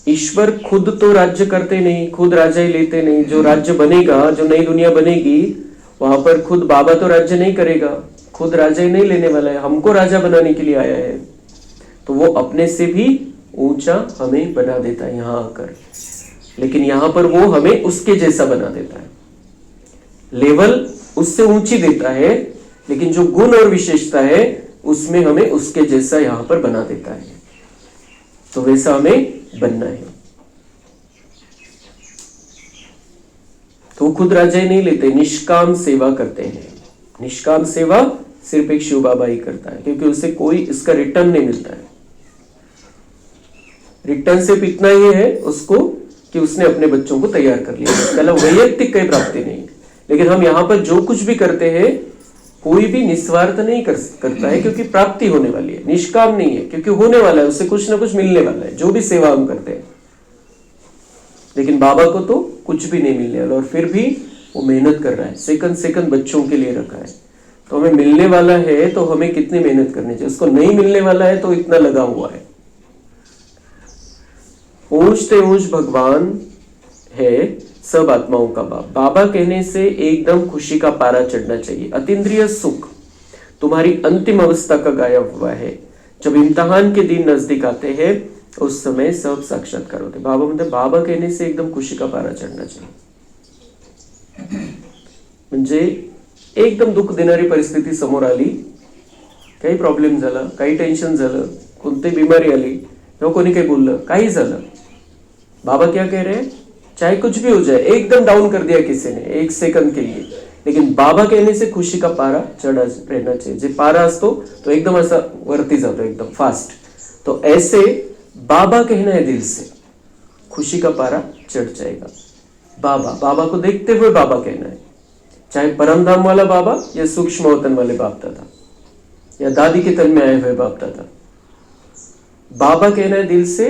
ईश्वर खुद तो राज्य करते नहीं, खुद राजा ही लेते नहीं। जो राज्य बनेगा, जो नई दुनिया बनेगी, वहां पर खुद बाबा तो राज्य नहीं करेगा, खुद राजा ही नहीं लेने वाला है, हमको राजा बनाने के लिए आया है। तो वो अपने से भी ऊंचा हमें बना देता है यहां आकर, लेकिन यहां पर वो हमें उसके जैसा बना देता है। लेवल उससे ऊंची देता है, लेकिन जो गुण और विशेषता है उसमें हमें उसके जैसा यहां पर बना देता है। तो वैसा हमें बनना है। तो खुद राजा ही नहीं लेते, निष्काम सेवा करते हैं। निष्काम सेवा सिर्फ एक शिव बाबा ही करता है, क्योंकि उसे कोई इसका रिटर्न नहीं मिलता है। रिटर्न सिर्फ इतना ही है उसको कि उसने अपने बच्चों को तैयार कर लिया, इसके अलावा वैयक्तिक कोई प्राप्ति नहीं। लेकिन हम यहाँ पर जो कुछ भी करते हैं, कोई भी निस्वार्थ नहीं करता है, क्योंकि प्राप्ति होने वाली है। निष्काम नहीं है, क्योंकि होने वाला है, उससे कुछ ना कुछ मिलने वाला है, जो भी सेवा हम करते हैं। लेकिन बाबा को तो कुछ भी नहीं मिलने वाला, और फिर भी वो मेहनत कर रहा है, सेकंड सेकंड बच्चों के लिए रखा है। तो हमें मिलने वाला है तो हमें कितनी मेहनत करनी चाहिए, उसको नहीं मिलने वाला है तो इतना लगा हुआ है। ऊंचते ऊंच भगवान है सब आत्माओं का बाप। बाबा कहने से एकदम खुशी का पारा चढ़ना चाहिए। अतीन्द्रिय सुख तुम्हारी अंतिम अवस्था का गायब हुआ है। जब इम्तिहान के दिन नजदीक आते हैं उस समय सब साक्षात्कार होते। बाबा मतलब बाबा कहने से एकदम खुशी का पारा चढणं चाहिए। म्हणजे एकदम दुःख देणारी परिस्थिती समोर आली, काही प्रॉब्लेम झाला, काही टेन्शन झालं, कोणती बीमारी आली, किंवा कोणी काही बोललं, काही झालं, बाबा क्या कह रहे हैं, चाहे कुछ भी हो जाए, एकदम डाउन कर दिया किसी ने एक सेकंड के लिए, लेकिन बाबा कहने से खुशी का पारा चढ़ा रहना चाहिए। जे पारा असतो तो एकदम ऐसा वरती जातो एकदम फास्ट, तो ऐसे बाबा कहना है दिल से, खुशी का पारा चढ़ जाएगा। बाबा बाबा को देखते हुए बाबा कहना है, चाहे परमधाम वाला बाबा या सूक्ष्म वतन वाले बाप दादा या दादी के तन में आए हुए बाप दादा। बाबा कहना है दिल से,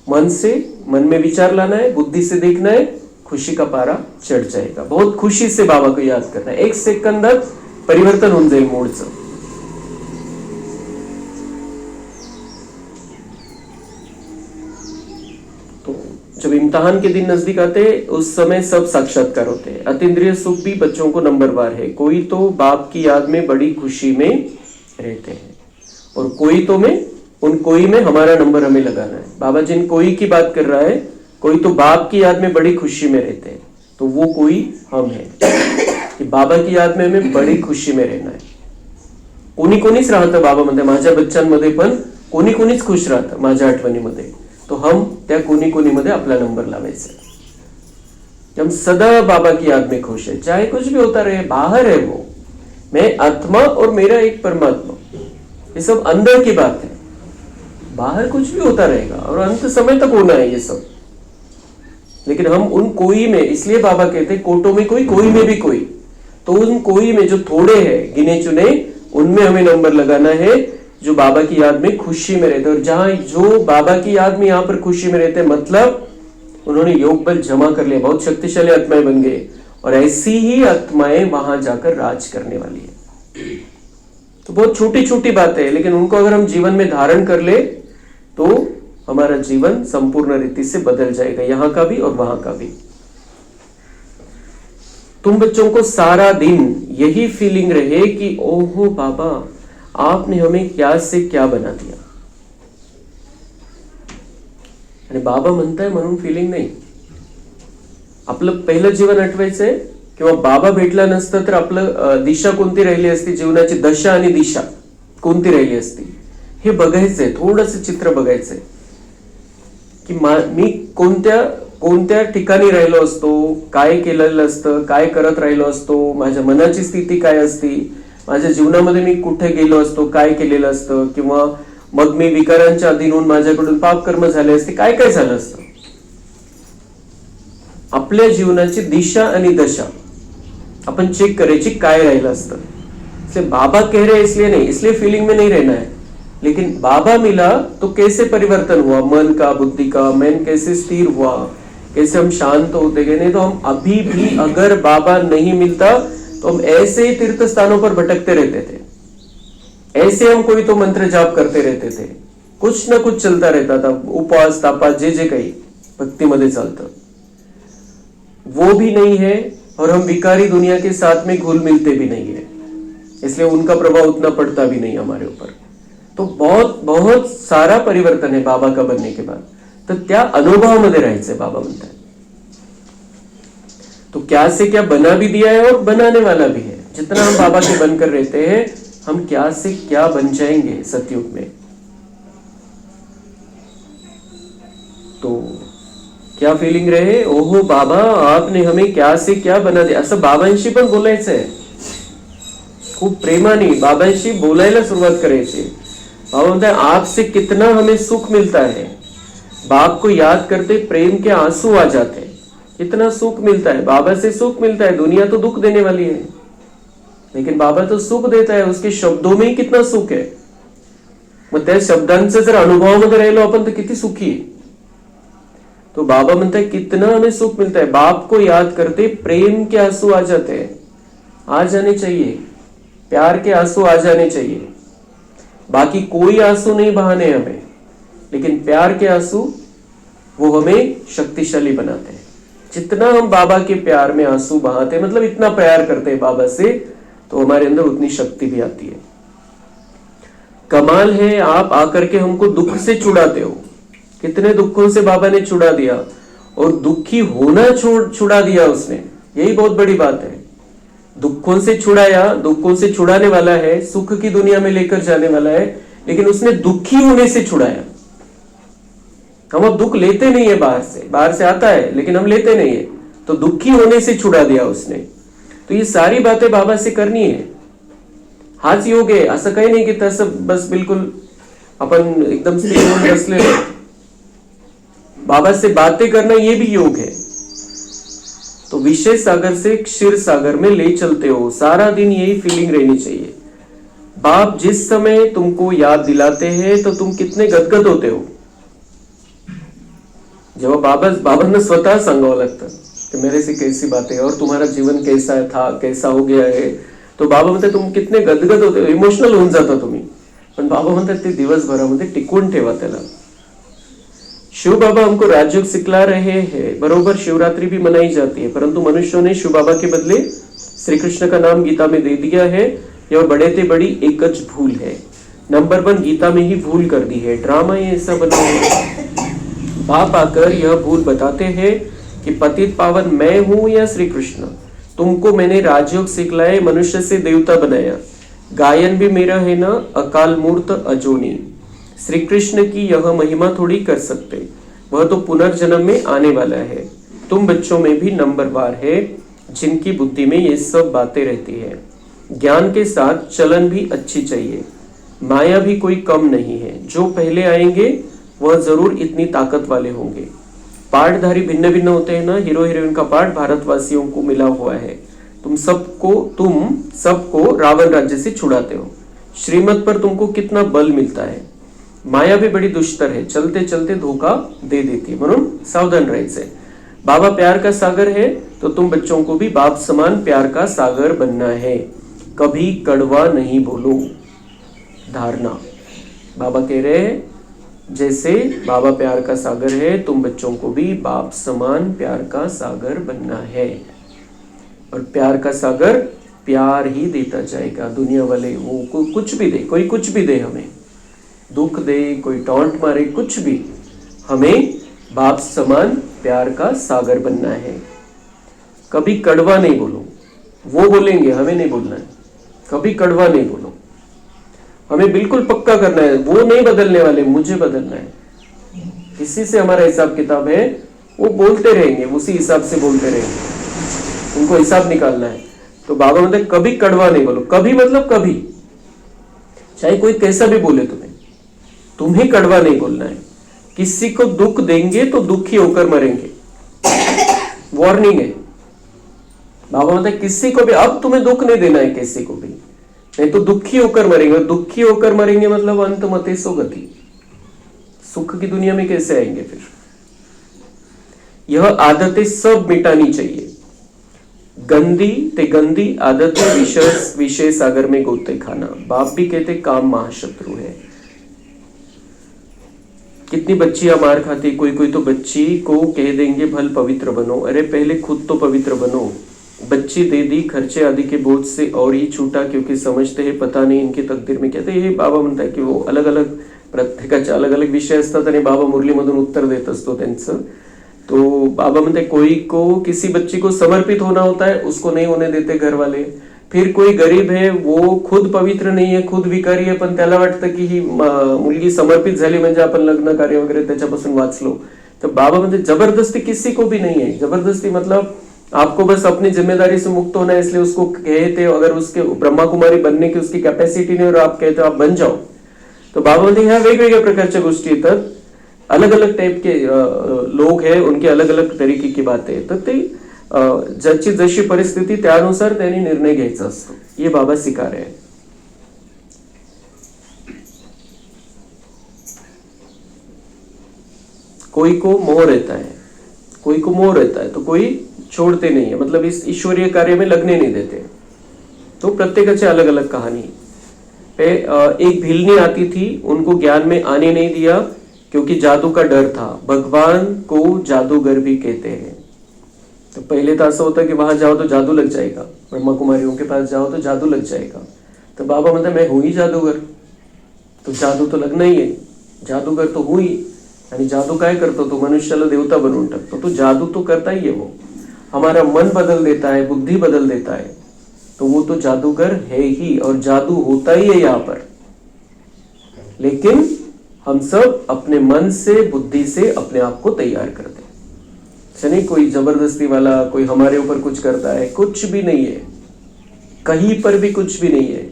मन से, मन में विचार लाना है, बुद्धि से देखना है, खुशी का पारा चढ़ जाएगा। बहुत खुशी से बाबा को याद करना है, एक सेकंदात परिवर्तन होऊन जाईल मूडचं। तो जब इम्तिहान के दिन नजदीक आते उस समय सब साक्षात्कार होते हैं। अतीन्द्रिय सुख भी बच्चों को नंबरवार है। कोई तो बाप की याद में बड़ी खुशी में रहते हैं, और कोई तो में उन कोई में हमारा नंबर हमें लगाना है। बाबा जिन कोई की बात कर रहा है, कोई तो बाप की याद में बड़ी खुशी में रहते हैं, तो वो कोई हम है कि बाबा की याद में हमें बड़ी खुशी में रहना है। कोणी कोणीच राहतं बाबा म्हणते, माझ्या बच्चांमध्ये पण कोणी कोणीच खुश राहतं माझ्या आठवणीमध्ये, तो हम त्या कोणी कोणी मध्ये आपला नंबर लावायचा। हम सदा बाबा की याद में खुश है, चाहे कुछ भी होता रहे, बाहर है वो, मैं आत्मा और मेरा एक परमात्मा, ये सब अंदर की बात है। बाहर कुछ भी होता रहेगा और अंत समय तक होना है ये सब, लेकिन हम उन कोई में, इसलिए बाबा कहते हैं कोटों में कोई, कोई में भी कोई, तो उन कोई में जो थोड़े हैं गिने चुने, उनमें हमें नंबर लगाना है जो बाबा की याद में खुशी में रहते हैं। और जहां जो बाबा की याद में यहाँ पर खुशी में रहते हैं, मतलब उन्होंने योग बल जमा कर लिया, बहुत शक्तिशाली आत्माएं बन गए, और ऐसी ही आत्माएं वहां जाकर राज करने वाली है। तो बहुत छोटी छोटी बातें है, लेकिन उनको अगर हम जीवन में धारण कर ले तो हमारा जीवन संपूर्ण रीति से बदल जाएगा, यहां का भी और वहां का भी। तुम बच्चों को सारा दिन यही फीलिंग रहे कि ओहो बाबा, आपने हमें क्या से क्या बना दिया। आणि बाबा म्हणताय म्हणून फिलिंग नाही, आपलं पहिलं जीवन आठवायचंय, किंवा बाबा भेटला नसतं तर आपलं दिशा कोणती राहिली असती, जीवनाची दशा आणि दिशा कोणती राहिली असती, हे बघायचंय, थोडंसं चित्र बघायचंय की मी कोणत्या ठिकाणी राहिलो असतो, काय केलेलं असतं, काय करत राहिलो असतो, माझ्या मनाची स्थिती काय असती, माझ्या जीवनामध्ये मी कुठे गेलो असतो, काय केलेलं असतं, किंवा मग मी विकारांच्या अधीन होऊन माझ्याकडून पाप कर्म झाले असते, काय काय झालं असतं। आपल्या जीवनाची दिशा आणि दशा अपन चेक करायची, काय राहिलं असतं। इसलिए बाबा कह रहे इसलिए नहीं, इसलिए फीलिंग में नहीं रहना है, लेकिन बाबा मिला तो कैसे परिवर्तन हुआ मन का, बुद्धि का, मन कैसे स्थिर हुआ, कैसे हम शांत होते गए। नहीं तो हम अभी भी अगर बाबा नहीं मिलता तो हम ऐसे ही तीर्थ स्थानों पर भटकते रहते थे, ऐसे हम कोई तो मंत्र जाप करते रहते थे, कुछ ना कुछ चलता रहता था, उपवास तापास जे काही भक्तीमध्ये चालतं, वो भी नहीं है। और हम विकारी दुनिया के साथ में घुल मिलते भी नहीं है, इसलिए उनका प्रभाव उतना पड़ता भी नहीं हमारे ऊपर। तो बहुत बहुत सारा परिवर्तन है बाबा का बनने के बाद। तर त्या अनुभवामध्ये राहायचंय बाबा म्हणतात। तो क्या से क्या बना भी दिया है और बनाने वाला भी है। जितना हम बाबा के बनकर रहते हैं, हम क्या से क्या बन जाएंगे सतयुग में। तो क्या फिलिंग रहे, ओहो बाबा आपने हमें क्या से क्या बना दिया, असं बाबांशी पण बोलायचंय। खूप प्रेमाने बाबांशी बोलायला सुरुवात करायची। बाबा म्हणतात आपसे कितना हमें सुख मिलता है, बाप को याद करते प्रेम के आंसू आ जाते हैं। इतना सुख मिलता है, बाबा से सुख मिलता है। दुनिया तो दुख देने वाली है, लेकिन बाबा तो सुख देता है। उसके शब्दों में ही कितना सुख है। मग त्या शब्दांचे जर अनुभवामध्ये राहिलो आपण तर किती सुखी आहे। तो बाबा म्हणता है कितना हमें सुख मिलता है, बाप को याद करते प्रेम के आंसू आ जाते हैं। आ जाने चाहिए, प्यार के आंसू आ जाने चाहिए। बाकी कोई आंसू नहीं बहाने हमें, लेकिन प्यार के आंसू वो हमें शक्तिशाली बनाते हैं। जितना हम बाबा के प्यार में आंसू बहाते हैं, मतलब इतना प्यार करते हैं बाबा से, तो हमारे अंदर उतनी शक्ति भी आती है। कमाल है, आप आकर के हमको दुख से छुड़ाते हो। कितने दुखों से बाबा ने छुड़ा दिया, और दुखी होना छुड़ा दिया उसने। यही बहुत बड़ी बात है। दुखों से छुड़ाया, दुखों से छुड़ाने वाला है, सुख की दुनिया में लेकर जाने वाला है, लेकिन उसने दुखी होने से छुड़ाया। हम अब दुख लेते नहीं है, बाहर से आता है, लेकिन हम लेते नहीं है। तो दुखी होने से छुड़ा दिया उसने। तो ये सारी बातें बाबा से करनी है। हाच योग आहे, असं काही नाही की तसं बस बिलकुल अपन एकदम स्थिर होऊन बसलेलो। बाबा से बातें करना ये भी योग है। तो विषय सागर से क्षीर सागर में ले चलते हो, सारा दिन यही फीलिंग रहनी चाहिए। बाप जिस समय तुमको याद दिलाते हैं तो तुम कितने गदगद होते हो। जेव्हा बाबांना स्वतः सांगावं लागतं कि मेरे से कैसी बातें और तुम्हारा जीवन कैसा था, कैसा हो गया है, तो बाबा म्हणतात तुम कितने गदगद होते हो, इमोशनल होऊन जाता तुम्ही। पण बाबा म्हणतात ते दिवसभरामध्ये टिकवून ठेवा त्याला। शिव बाबा हमको राजयोग सिखला रहे हैं। बरोबर शिवरात्रि भी मनाई जाती है, परंतु मनुष्यों ने शिव बाबा के बदले श्री कृष्ण का नाम गीता में दे दिया है। यह बड़े से बड़ी एकच भूल है। नंबर 1 गीता में ही भूल कर दी है, ड्रामा ये ऐसा बना है। बाप आकर यह भूल बताते हैं कि पतित पावन मैं हूं या श्री कृष्ण। तुमको मैंने राजयोग सिखलाए, मनुष्य से देवता बनाया। गायन भी मेरा है ना, अकाल मूर्त अजोनी। श्री कृष्ण की यह महिमा थोड़ी कर सकते, वह तो पुनर्जन्म में आने वाला है। तुम बच्चों में भी नंबरवार है, जिनकी बुद्धि में ये सब बातें रहती है। ज्ञान के साथ चलन भी अच्छी चाहिए, माया भी कोई कम नहीं है। जो पहले आएंगे वह जरूर इतनी ताकत वाले होंगे। पाठधारी भिन्न भिन्न होते हैं ना, हीरो हीरोइन का पाठ भारतवासियों को मिला हुआ है। तुम सबको रावण राज्य से छुड़ाते हो। श्रीमत पर तुमको कितना बल मिलता है। माया भी बड़ी दुष्टर है, चलते चलते धोखा दे देती है, म्हणून सावधान राहायचंय। बाबा प्यार का सागर है, तो तुम बच्चों को भी बाप समान प्यार का सागर बनना है। कभी कड़वा नहीं बोलो। धारणा बाबा कह रहे हैं जैसे बाबा प्यार का सागर है, तुम बच्चों को भी बाप समान प्यार का सागर बनना है। और प्यार का सागर प्यार ही देता जाएगा। दुनिया वाले वो कुछ भी दे, कोई कुछ भी दे, हमें दुख दे, कोई टॉन्ट मारे, कुछ भी, हमें बाप समान प्यार का सागर बनना है। कभी कड़वा नहीं बोलो। वो बोलेंगे, हमें नहीं बोलना है। कभी कड़वा नहीं बोलो। हमें बिल्कुल पक्का करना है, वो नहीं बदलने वाले, मुझे बदलना है। इसी से हमारा हिसाब किताब है। वो बोलते रहेंगे, उसी हिसाब से बोलते रहेंगे, उनको हिसाब निकालना है। तो बाबा मतलब कभी कड़वा नहीं बोलो। कभी मतलब कभी, चाहे कोई कैसा भी बोले, तुम्हें कड़वा नहीं बोलना है। किसी को दुख देंगे तो दुखी होकर मरेंगे, वार्निंग है। बाबा मतलब किसी को भी अब तुम्हें दुख नहीं देना है, किसी को भी, नहीं तो दुखी होकर मरेंगे। दुखी होकर मरेंगे मतलब अंत मते सो गति। सुख की दुनिया में कैसे आएंगे फिर। यह आदतें सब मिटानी चाहिए। गंदी आदतें विषय सागर में गोते खाना। बाप भी कहते काम महाशत्रु है। कितनी बच्चियां मार खाती, कोई कोई तो बच्ची को कह देंगे भल पवित्र बनो। अरे पहले खुद तो पवित्र बनो। बच्ची दे दी खर्चे आदि के बोझ से और ही छूटा, क्योंकि समझते हैं पता नहीं इनकी तकदीर में क्या था। हे बाबा म्हणताय की वो अलग अलग प्रत्येकाचे अलग अलग विषय असतात आणि बाबा मुरलीमधून उत्तर देत असतो त्यांचं। तो बाबा म्हणते कोई को किसी बच्ची को समर्पित होना होता है, उसको नहीं होने देते घर वाले। फिर कोई गरीब है, वो खुद पवित्र नहीं है, खुद विकारी है, पण त्याला वाटतं की ही मुलगी समर्पित झाली म्हणजे आपण लग्न कार्य वगैरे त्याच्यापासून वाचलो। तो बाबा म्हणते जबरदस्ती किसी को भी नहीं है। जबरदस्ती मतलब आपको बस अपनी जिम्मेदारी से मुक्त होना है, इसलिए उसको कहते हो अगर उसके ब्रह्मा कुमारी बनने की उसकी कैपेसिटी नहीं और आप कहते हो आप बन जाओ। तो बाबा म्हणते ह्या वेगवेगळ्या प्रकारच्या गोष्टी येतात, अलग अलग टाइप के लोग हैं, उनके अलग अलग तरीके की बातें हैं। तर ते ज्याची जशी परिस्थिती त्यानुसार त्यांनी निर्णय घ्यायचा असतो, ये बाबा सिखा रहे हैं। कोई को मोह रहता है, कोई को मोह रहता है, तो कोई छोड़ते नहीं है, मतलब इस ईश्वरीय कार्य में लगने नहीं देते। तो प्रत्येकाची अलग अलग कहानी। एक भिलनी आती थी, उनको ज्ञान में आने नहीं दिया क्योंकि जादू का डर था। भगवान को जादूगर भी कहते हैं। तो पहले तो ऐसा होता कि वहां जाओ तो जादू लग जाएगा, ब्रह्मा कुमारियों के पास जाओ तो जादू लग जाएगा। तो बाबा म्हणतात मैं हूं ही जादूगर, तो जादू तो लगना ही है, जादूगर तो हूं ही। आणि जादू काय करतो तो, मनुष्याला देवता बनवून टाकतो। तो जादू तो करता ही है, वो हमारा मन बदल देता है, बुद्धि बदल देता है, तो वो तो जादूगर है ही, और जादू होता ही है यहाँ पर। लेकिन हम सब अपने मन से बुद्धि से अपने आप को तैयार करते हैं। नहीं कोई जबरदस्ती वाला कोई हमारे ऊपर कुछ करता है, कुछ भी नहीं है, कहीं पर भी कुछ भी नहीं है।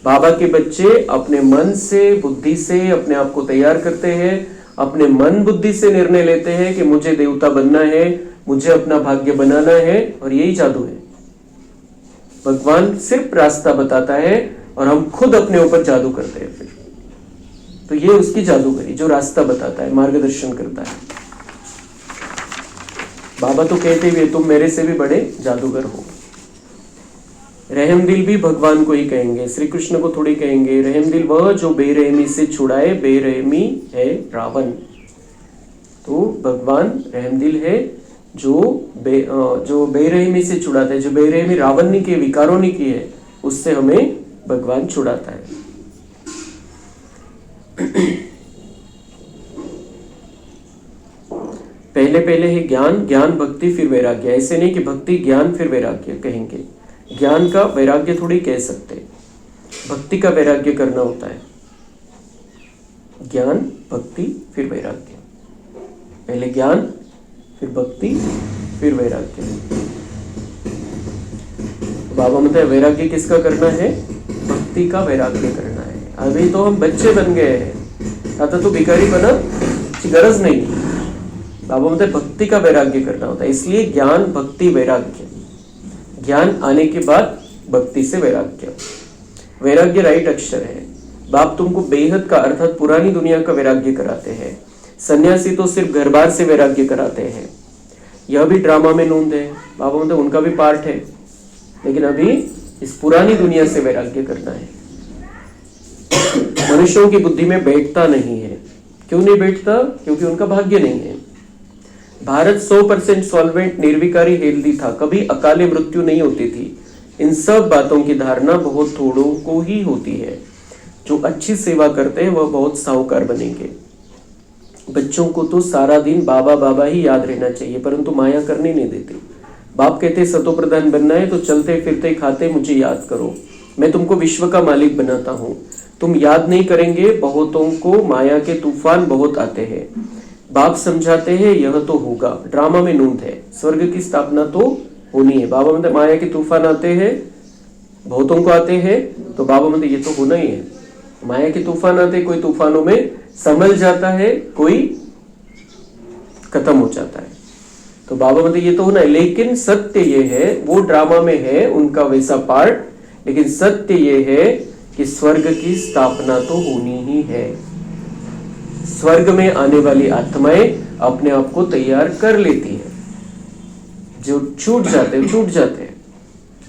बाबा के बच्चे अपने मन से बुद्धि से अपने आप को तैयार करते हैं, अपने मन बुद्धि से निर्णय लेते हैं कि मुझे देवता बनना है, मुझे अपना भाग्य बनाना है, और यही जादू है। भगवान सिर्फ रास्ता बताता है और हम खुद अपने ऊपर जादू करते हैं। फिर तो ये उसकी जादूगरी, जो रास्ता बताता है, मार्गदर्शन करता है। बाबा तो कहते हुए तुम मेरे से भी बड़े जादूगर हो। रहमदिल भी भगवान को ही कहेंगे, श्री कृष्ण को थोड़ी कहेंगे। रहमदिल वह जो बेरहमी से छुड़ाए, बेरहमी है रावण। तो भगवान रहमदिल है जो बेरहमी से छुड़ाता है, जो बेरहमी रावण ने की, विकारों ने की है, उससे हमें भगवान छुड़ाता है। पहले पहले है ज्ञान, ज्ञान भक्ति फिर वैराग्य। ऐसे नहीं कि भक्ति ज्ञान फिर वैराग्य कहेंगे, ज्ञान का वैराग्य थोड़ी कह सकते, भक्ति का वैराग्य करना होता है। ज्ञान भक्ति फिर वैराग्य, पहले ज्ञान फिर भक्ति फिर वैराग्य। बाबा म्हणते हैं वैराग्य किसका करना है, भक्ति का वैराग्य करना है। अभी तो हम बच्चे बन गए हैं, आता तो भिखारी बना गरज नहीं। बाबा म्हणते भक्ति का वैराग्य करना होता है, इसलिए ज्ञान भक्ति वैराग्य, ज्ञान आने के बाद भक्ति से वैराग्य। वैराग्य राइट अक्षर है। बाप तुमको बेहद का अर्थात पुरानी दुनिया का वैराग्य कराते हैं। सन्यासी तो सिर्फ घर बार से वैराग्य कराते हैं, यह भी ड्रामा में नूंद है। बाबा म्हणते उनका भी पार्ट है, लेकिन अभी इस पुरानी दुनिया से वैराग्य करना है। मनुष्यों की बुद्धि में बैठता नहीं है। क्यों नहीं बैठता, क्योंकि उनका भाग्य नहीं है। भारत 100% सॉल्वेंट, निर्विकारी, हेल्दी था, कभी अकाले मृत्यु नहीं होती थी। इन सब बातों की धारणा बहुत थोड़ों को ही होती है। जो अच्छी सेवा करते हैं वह बहुत साहूकार बनेंगे। बच्चों को तो सारा दिन बाबा बाबा ही याद रहना चाहिए, परंतु माया करने नहीं देते। बाप कहते सतो प्रधान बनना है तो चलते फिरते खाते मुझे याद करो, मैं तुमको विश्व का मालिक बनाता हूँ। तुम याद नहीं करेंगे, बहुतों को माया के तूफान बहुत आते हैं। बाप समझाते हैं यह तो होगा, ड्रामा में नूंद है, स्वर्ग की स्थापना तो होनी है। बाबा मतलब माया के तूफान आते हैं, बहुतों को आते हैं, तो बाबा मतलब ये तो होना ही है। माया के तूफान आते, कोई तूफानों में संभल जाता है, कोई खत्म हो जाता है। तो बाबा मतलब ये तो होना है, लेकिन सत्य ये है, वो ड्रामा में है उनका वैसा पार्ट, लेकिन सत्य ये है कि स्वर्ग की स्थापना तो होनी ही है। स्वर्ग में आने वाली आत्माएं अपने आप को तैयार कर लेती है, जो छूट जाते हैं।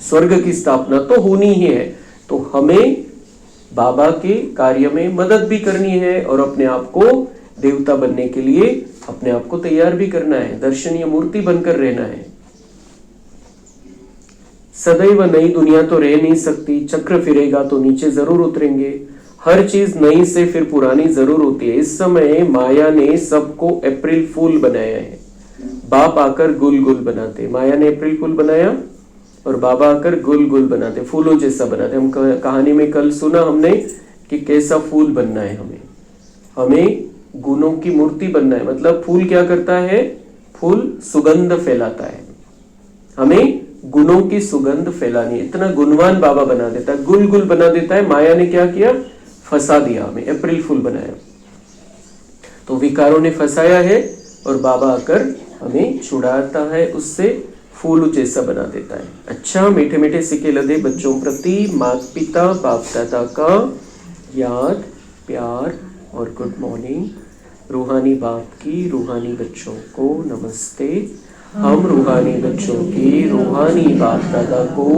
स्वर्ग की स्थापना तो होनी ही है, तो हमें बाबा के कार्य में मदद भी करनी है और अपने आप को देवता बनने के लिए अपने आप को तैयार भी करना है, दर्शनीय मूर्ति बनकर रहना है। सदैव नई दुनिया तो रह नहीं सकती, चक्र फिरेगा तो नीचे जरूर उतरेंगे। हर चीज नई से फिर पुरानी जरूर होती है। इस समय माया ने सबको अप्रैल फूल बनाया है। बाप आकर गुल गुल बनाते, माया ने अप्रैल फूल बनाया और बाबा आकर गुल गुल बनाते, फूलों जैसा बनाते। हम कहानी में कल सुना हमने कि कैसा फूल बनना है हमें गुणों की मूर्ति बनना है। मतलब फूल क्या करता है? फूल सुगंध फैलाता है, हमें गुणों की सुगंध फैलानी है। इतना गुणवान बाबा बना देता है, गुल गुल बना देता है। माया ने क्या किया? फंसा दिया, हमें अप्रैल फूल बनाया। तो विकारों ने फंसाया है और बाबा आकर हमें छुड़ाता है, उससे फूल जैसा बना देता है। अच्छा, मीठे मीठे सिक्के लदे बच्चों प्रति माता पिता बाप दादा का याद, प्यार और गुड मॉर्निंग। रूहानी बाप की रूहानी बच्चों को नमस्ते। हम रूहानी बच्चों की रूहानी बाप दादा को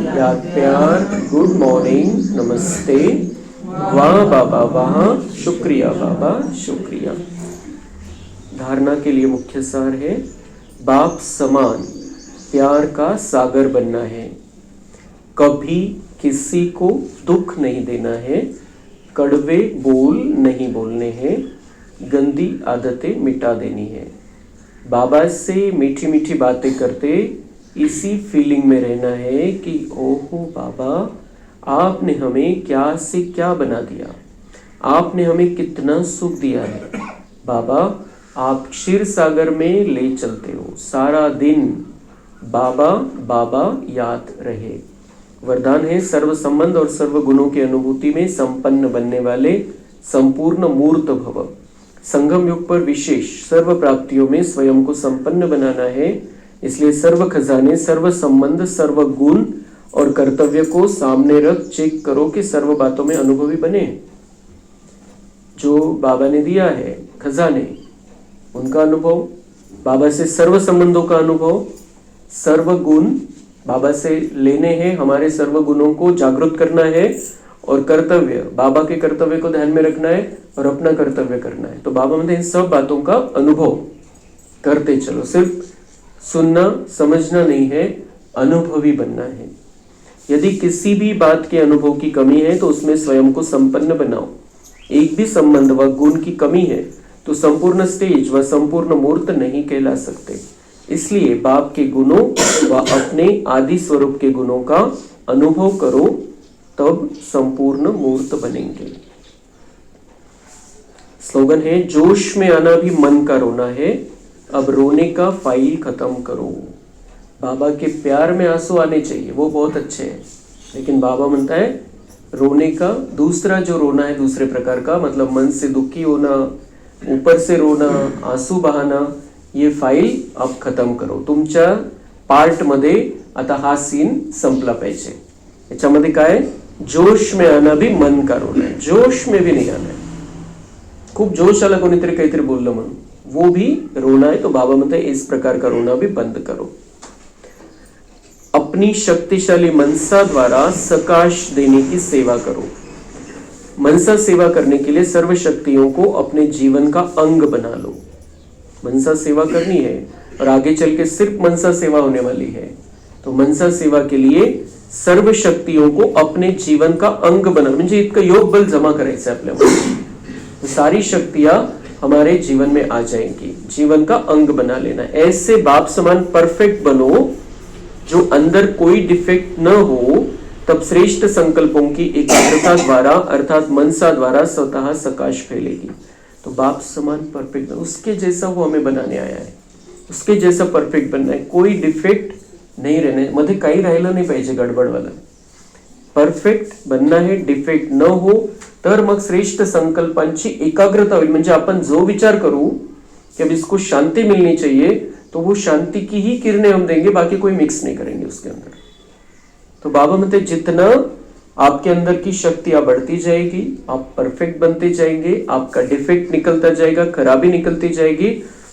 याद, प्यार, गुड मॉर्निंग, नमस्ते। वाह बाबा वाह, शुक्रिया बाबा शुक्रिया। धारणा के लिए मुख्य सार है, बाप समान प्यार का सागर बनना है। कभी किसी को दुख नहीं देना है, कड़वे बोल नहीं बोलने हैं, गंदी आदतें मिटा देनी है। बाबा से मीठी मीठी बातें करते इसी फीलिंग में रहना है कि ओहो बाबा, आपने हमें क्या से क्या बना दिया, आपने हमें कितना सुख दिया है। बाबा, आप क्षीर सागर में ले चलते हो, सारा दिन बाबा बाबा याद रहे। वरदान है, सर्व संबंध और सर्व गुणों की अनुभूति में संपन्न बनने वाले संपूर्ण मूर्त भव। संगम युग पर विशेष सर्व प्राप्तियों में स्वयं को संपन्न बनाना है। इसलिए सर्व खजाने, सर्व संबंध, सर्व गुण और कर्तव्य को सामने रख चेक करो कि सर्व बातों में अनुभवी बने। जो बाबा ने दिया है खजाने, उनका अनुभव, बाबा से सर्व संबंधों का अनुभव, सर्व गुण बाबा से लेने हैं, हमारे सर्व गुणों को जागृत करना है, और कर्तव्य, बाबा के कर्तव्य को ध्यान में रखना है और अपना कर्तव्य करना है। तो बाबा मतलब इन सब बातों का अनुभव करते चलो। सिर्फ सुनना समझना नहीं है, अनुभवी बनना है। यदि किसी भी बात के अनुभव की कमी है तो उसमें स्वयं को संपन्न बनाओ। एक भी संबंध व गुण की कमी है तो संपूर्ण स्टेज व संपूर्ण मूर्त नहीं कहला सकते। इसलिए बाप के गुणों व अपने आदि स्वरूप के गुणों का अनुभव करो, तब संपूर्ण मूर्त बनेंगे। स्लोगन है, जोश में आना भी मन का रोना है, अब रोने का फाइल खत्म करो। बाबा के प्यार में आंसू आने चाहिए, वो बहुत अच्छे हैं, लेकिन बाबा म्हणता है रोने का दूसरा जो रोना है दूसरे प्रकार का, मतलब मन से दुखी होना, ऊपर से रोना, आंसू बहाना, ये फाइल अब खत्म करो। तुमच्या पार्ट मध्ये आता हा सीन संपला पाहिजे। याच्यामध्ये काय, जोश में आना भी मन का रोना है, जोश में भी नहीं आना है। खूप जोश आला कोणीतरी काहीतरी बोललं म्हणून, वो भी रोना है। तो बाबा म्हणते इस प्रकार का रोना भी बंद करो। अपनी शक्तिशाली मनसा द्वारा सकाश देने की सेवा करो। मनसा सेवा करने के लिए सर्व शक्तियों को अपने जीवन का अंग बना लो। मनसा सेवा करनी है और आगे चल के सिर्फ मनसा सेवा होने वाली है। तो मनसा सेवा के लिए सर्व शक्तियों को अपने जीवन का अंग बना, म्हणजे इतकं योग बल जमा करायचं आपल्याला, सारी शक्तियां हमारे जीवन में आ जाएंगी। जीवन का अंग बना लेना, ऐसे बाप समान परफेक्ट बनो जो अंदर कोई डिफेक्ट न हो। तब श्रेष्ठ संकल्पों की एकाग्रता द्वारा अर्थात मनसा द्वारा स्वतः सकाश फैलेगी। तो बाप समान परफेक्ट, उसके जैसा वो हमें बनाने आया है, उसके जैसा परफेक्ट बनना है, कोई डिफेक्ट नहीं रहने, मध्ये काही राहिलं नाही पाहिजे गडबडवाला, परफेक्ट बनना है, डिफेक्ट न हो, तर मग श्रेष्ठ संकल्पांची एकाग्रता होईल। म्हणजे आपण जो विचार करू कि अब इसको शांति मिलनी चाहिए, तो वो शांति की ही किरणें हम देंगे, बाकी कोई मिक्स नहीं करेंगे उसके अंदर। तो बाबा म्हणते जितना आपके अंदर की शक्तियां बढ़ती जाएगी, आप परफेक्ट बनते जाएंगे, आपका डिफेक्ट निकलता जाएगा, खराबी निकलती जाएगी।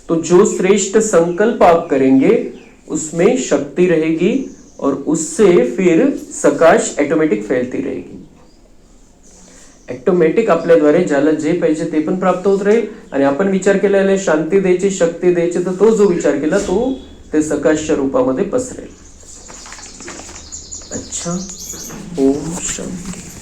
तो जो श्रेष्ठ संकल्प आप करेंगे उसमें शक्ति रहेगी और उससे फिर सकाश ऑटोमेटिक फैलती रहेगी। ऑटोमॅटिक आपल्याद्वारे ज्याला जे पाहिजे ते पण प्राप्त होत राहील आणि आपण विचार केलेला शांती द्यायची, शक्ती द्यायची, तर तो जो विचार केला तो ते सकाशच्या रूपामध्ये पसरेल. अच्छा, ओम शांती.